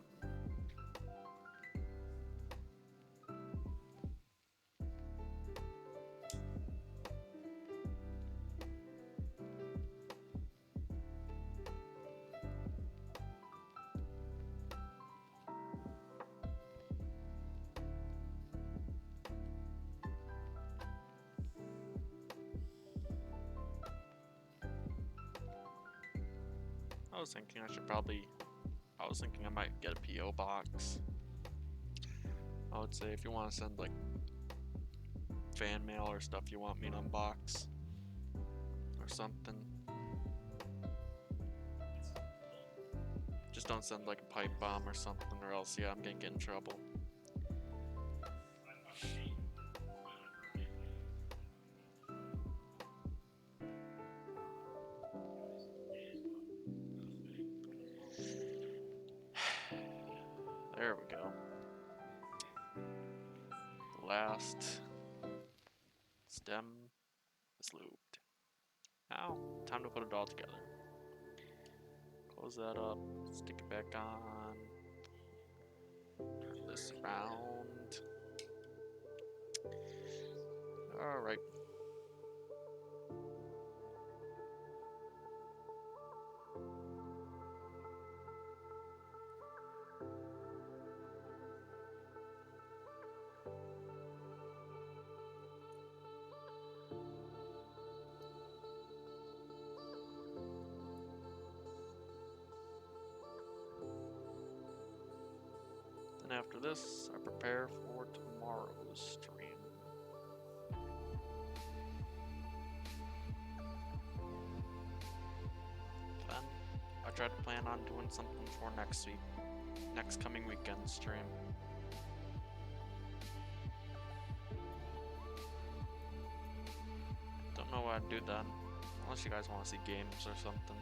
[SPEAKER 1] I was thinking I might get a P.O. box. I would say if you want to send like fan mail or stuff you want me to unbox or something, just don't send like a pipe bomb or something, or else yeah, I'm gonna get in trouble. There we go. The last stem is lubed. Now, time to put it all together. Close that up, stick it back on. Turn this around. Alright. And after this, I prepare for tomorrow's stream. Then, I try to plan on doing something for next week. next coming weekend stream. Don't know what I'd do then, unless you guys want to see games or something.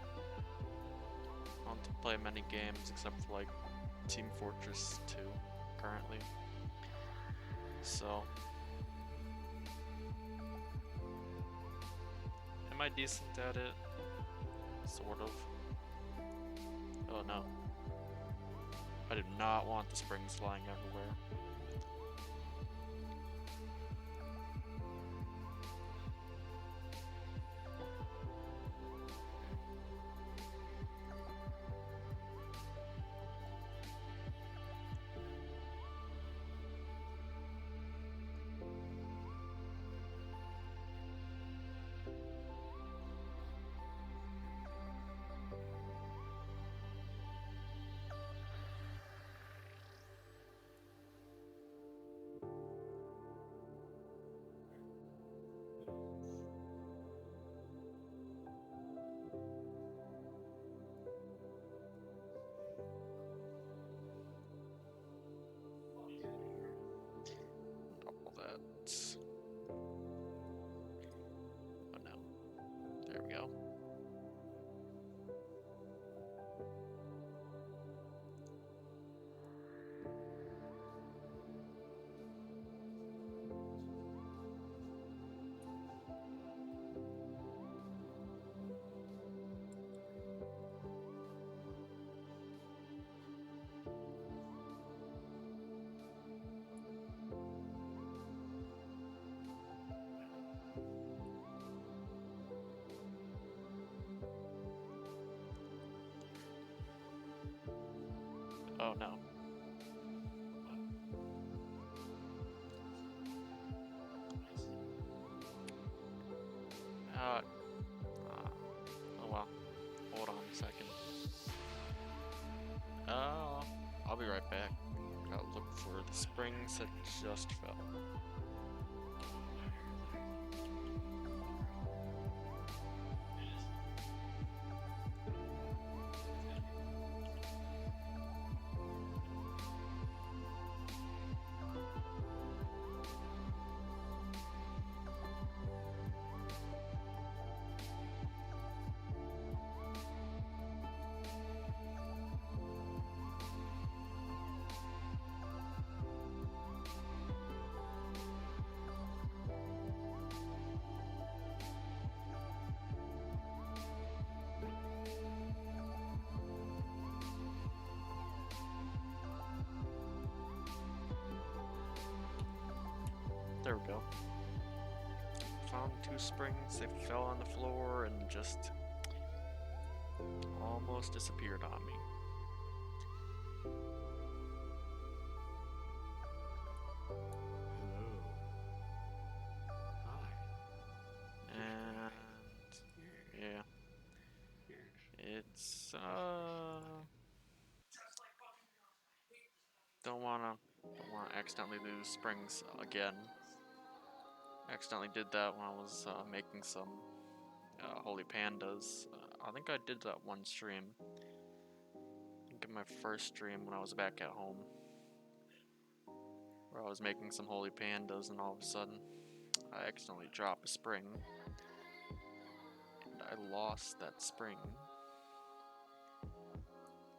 [SPEAKER 1] I don't play many games except for like Team Fortress 2 currently. So, am I decent at it? Sort of. Oh no. I did not want the springs flying everywhere. All that. Oh no. There we go. Oh no. Uh, oh well. Hold on a second. I'll be right back. Gotta look for the springs that just fell. There we go. Found 2 springs, they fell on the floor and just almost disappeared on me.
[SPEAKER 2] Hello. Hi.
[SPEAKER 1] And yeah, it's don't wanna accidentally lose springs again. Accidentally did that when I was making some holy pandas. I think I did that one stream. I think in my first stream when I was back at home, where I was making some holy pandas, and all of a sudden I accidentally dropped a spring, and I lost that spring.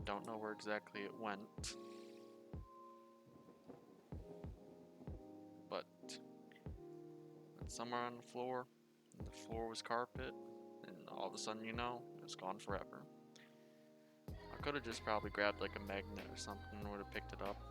[SPEAKER 1] Don't know where exactly it went, but it's somewhere on the floor. And the floor was carpet, and all of a sudden, you know, it's gone forever. I could have just probably grabbed like a magnet or something and would have picked it up.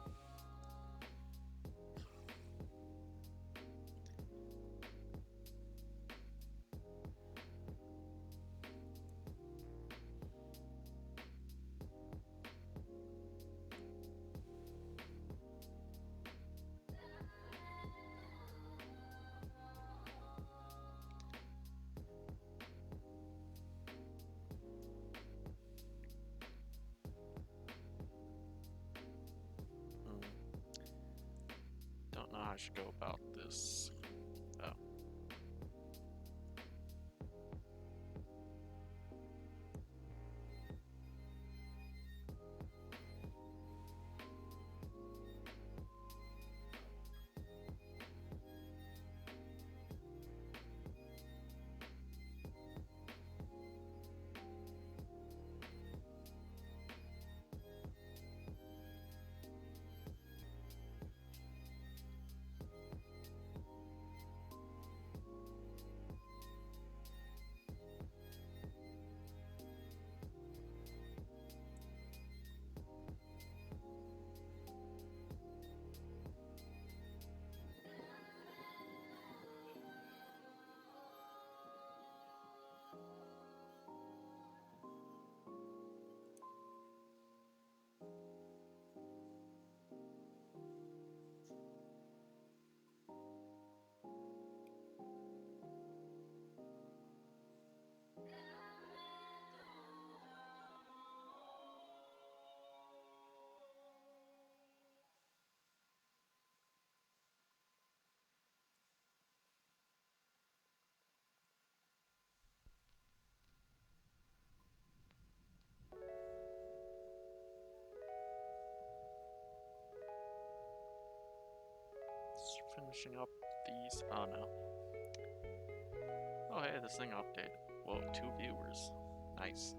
[SPEAKER 1] Don't know how I should go about this. Oh. finishing up these. Oh no. Oh hey, this thing updated. Whoa, 2 viewers. Nice.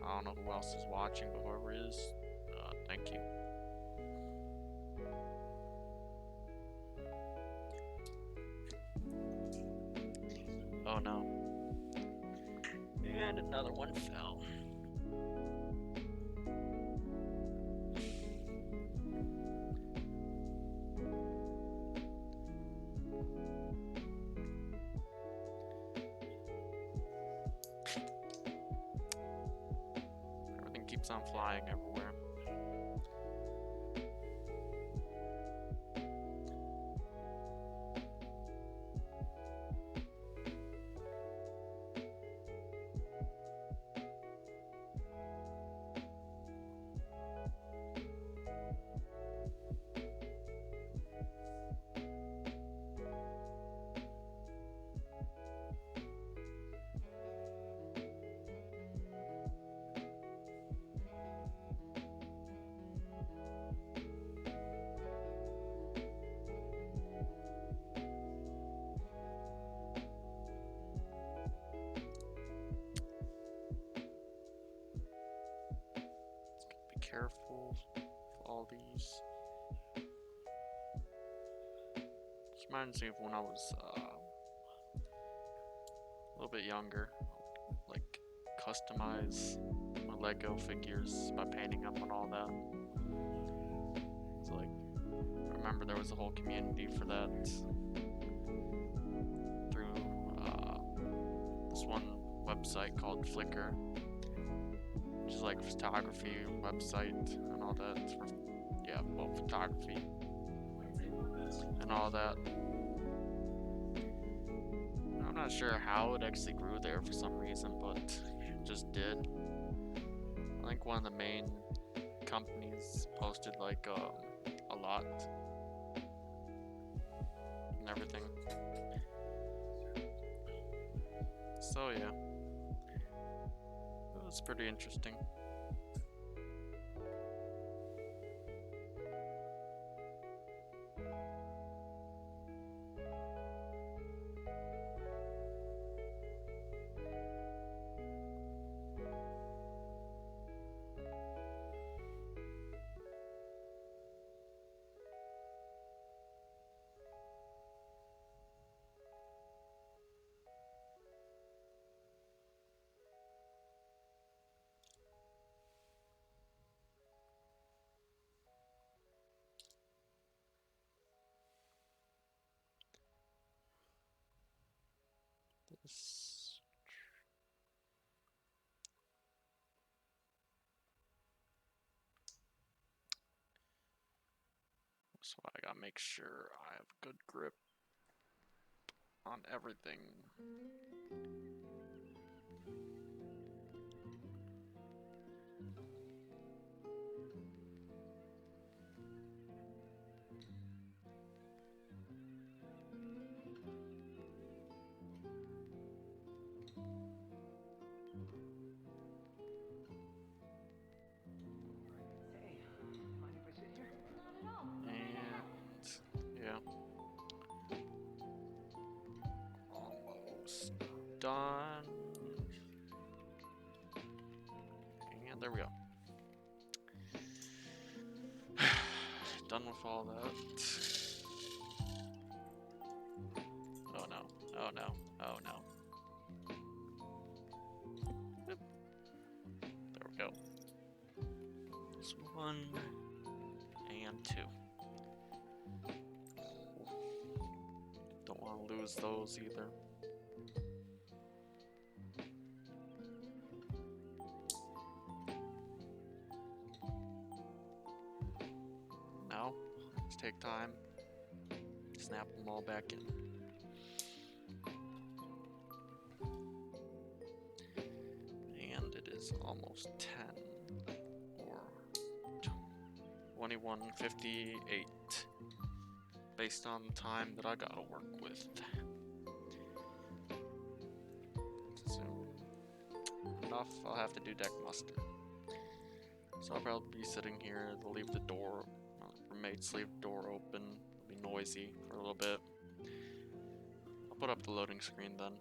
[SPEAKER 1] I don't know who else is watching, but whoever is, thank you. Oh no. And another one fell. Everything keeps on flying everywhere. Be careful with all these. This reminds me of when I was a little bit younger. Like, customize my Lego figures by painting up and all that. It's like, I remember there was a whole community for that through this one website called Flickr, which is like a photography website and all that. It's for, yeah, well, photography and all that. I'm not sure how it actually grew there for some reason, but it just did. I think one of the main companies posted like a lot and everything. So yeah, it was pretty interesting. This. So I gotta make sure I have good grip on everything. And yeah, almost done. And there we go. Done with all that. Oh no, oh no, oh no. Yep. There we go. This 1 and 2. Don't want to lose those either. Now, let's take time, snap them all back in. And it is almost 10 or 21:58 based on the time that I gotta work with. Soon enough, I'll have to do deck muster. So I'll probably be sitting here, they'll leave the door, roommates leave the door open, there'll be noisy for a little bit. I'll put up the loading screen then.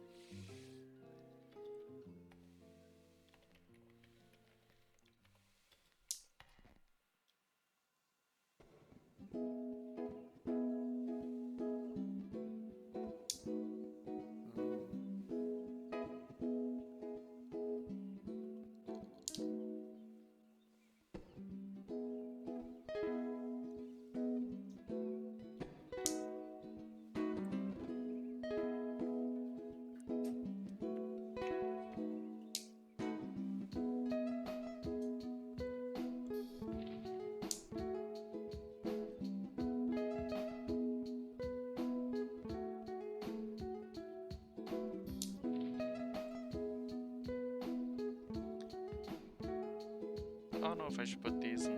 [SPEAKER 1] I don't know if I should put these in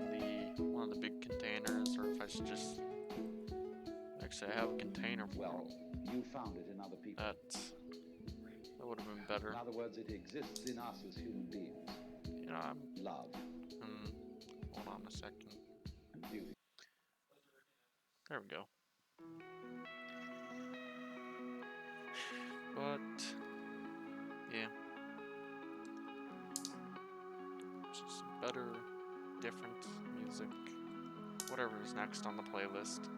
[SPEAKER 1] the one of the big containers or if I should just actually have a container for
[SPEAKER 2] Well,
[SPEAKER 1] them.
[SPEAKER 2] you found it in other people.
[SPEAKER 1] That would have been better.
[SPEAKER 2] In other words, it exists in us as human beings.
[SPEAKER 1] You know, I'm
[SPEAKER 2] Love
[SPEAKER 1] hold on a second.
[SPEAKER 2] and beauty.
[SPEAKER 1] There we go. But yeah. Just better, different music. Whatever is next on the playlist.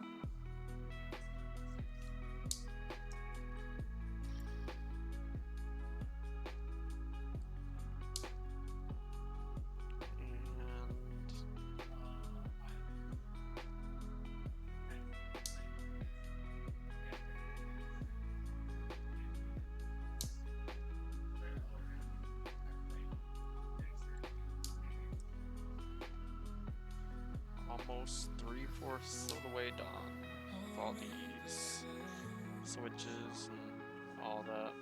[SPEAKER 1] Almost 3/4 of the way done with all these switches and all that.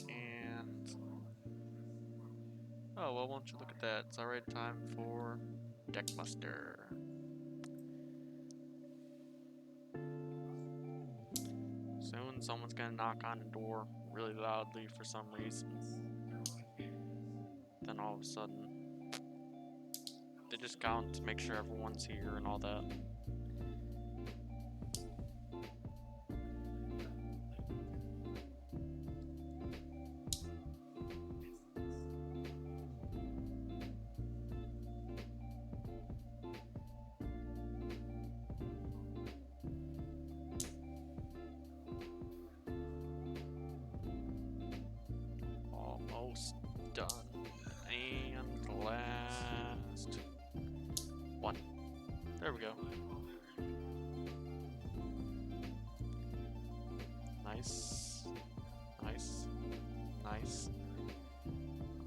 [SPEAKER 1] And oh well, won't you look at that? It's already time for Deckbuster. Soon someone's gonna knock on the door really loudly for some reason. Then all of a sudden, they just count to make sure everyone's here and all that. Almost done. And the last one. There we go. Nice. Nice. Nice.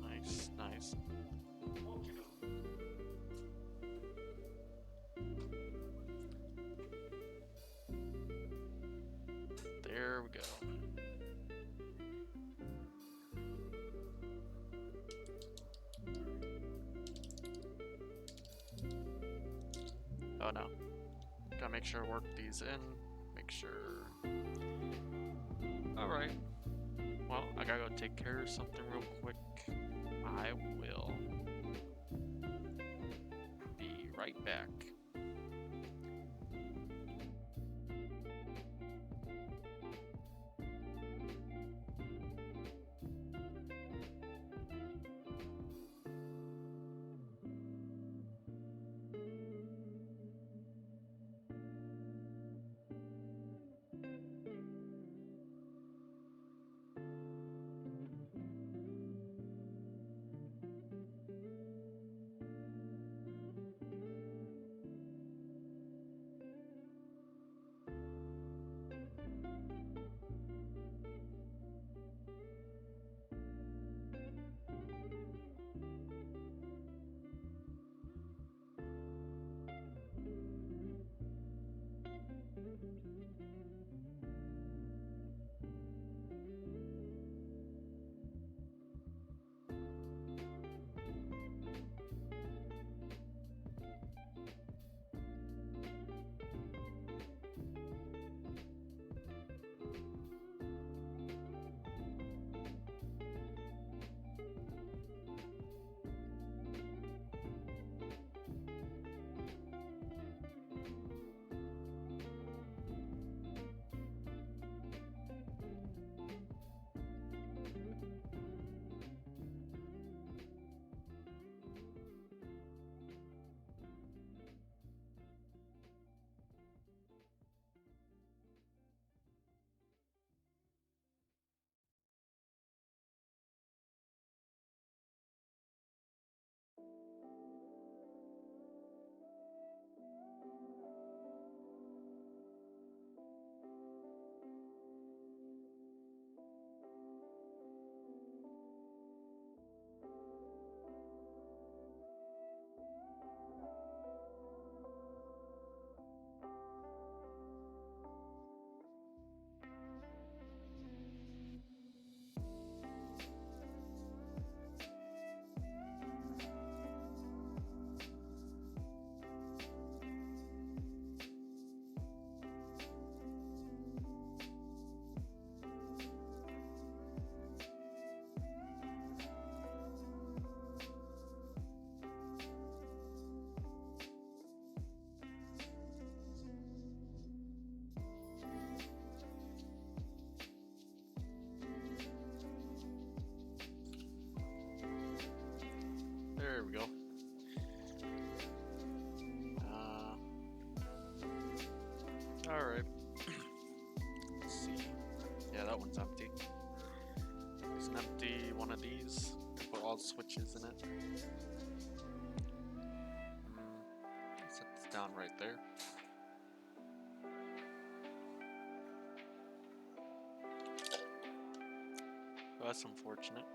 [SPEAKER 1] Nice. Nice. There we go. Oh no. Gotta make sure I work these in. Make sure. Alright. Well, I gotta go take care of something real quick. I will be right back. switches in it. Set this down right there. Well, that's unfortunate.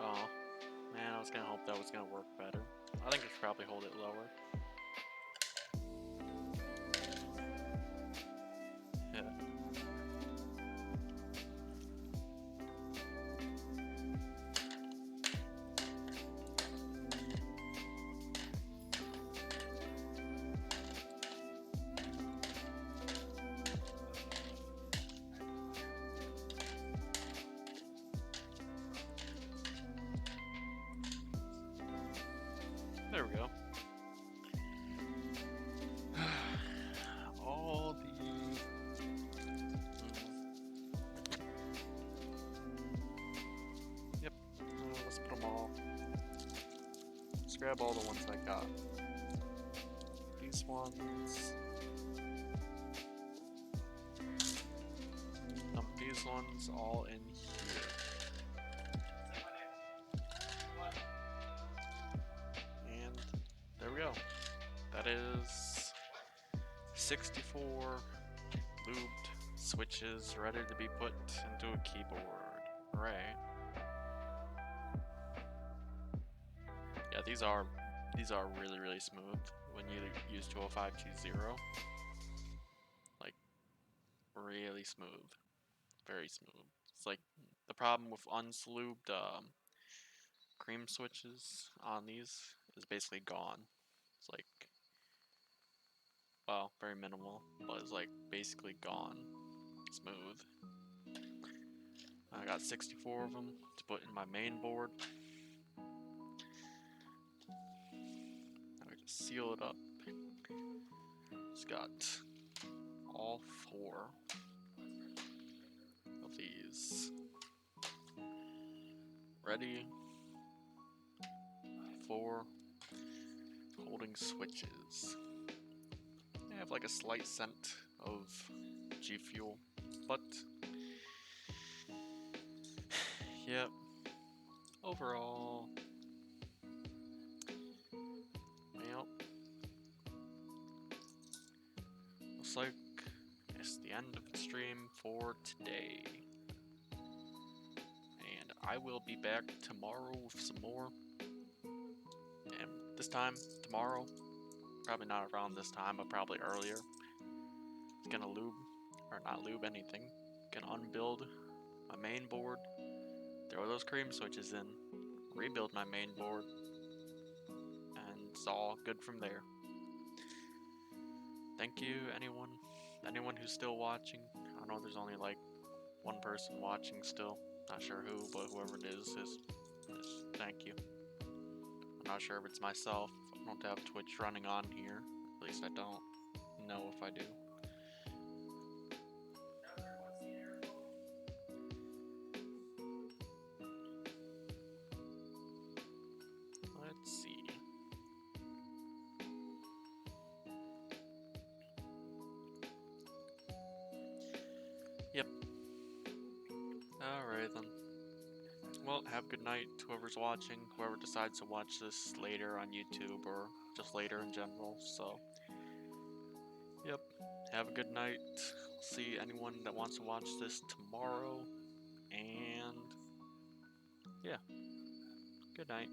[SPEAKER 1] Oh, man, I was gonna hope that was gonna work better. I think I should probably hold it lower. Yeah. There we go. All the... Yep, let's put them all. Let's grab all the ones I got. These ones. Dump these ones all in here. And there we go. That is 64 lubed switches ready to be put into a keyboard. Hooray. Yeah, these are really smooth when you use 20520. Like, really smooth. Very smooth. It's like the problem with unslubed cream switches on these is basically gone. It's like, well, very minimal, but it's like basically gone. Smooth. I got 64 of them to put in my main board. I just seal it up. It's got all 4 of these ready for holding switches. They have like a slight scent of G Fuel, but yep, overall, yep, looks like it's the end of the stream for today. And I will be back tomorrow with some more. And this time, tomorrow, probably not around this time, but probably earlier. It's gonna lube, or not lube anything. Gonna unbuild my main board, throw those cream switches in, rebuild my main board, and it's all good from there. Thank you, anyone who's still watching. I know there's only like one person watching still. Not sure who, but whoever it is thank you. I'm not sure if it's myself. I don't have Twitch running on here. At least I don't know if I do. Let's see. Yep. Alright then. Well, have a good night to whoever's watching, whoever decides to watch this later on YouTube or just later in general, so. Yep. Have a good night. See anyone that wants to watch this tomorrow. And yeah. Good night.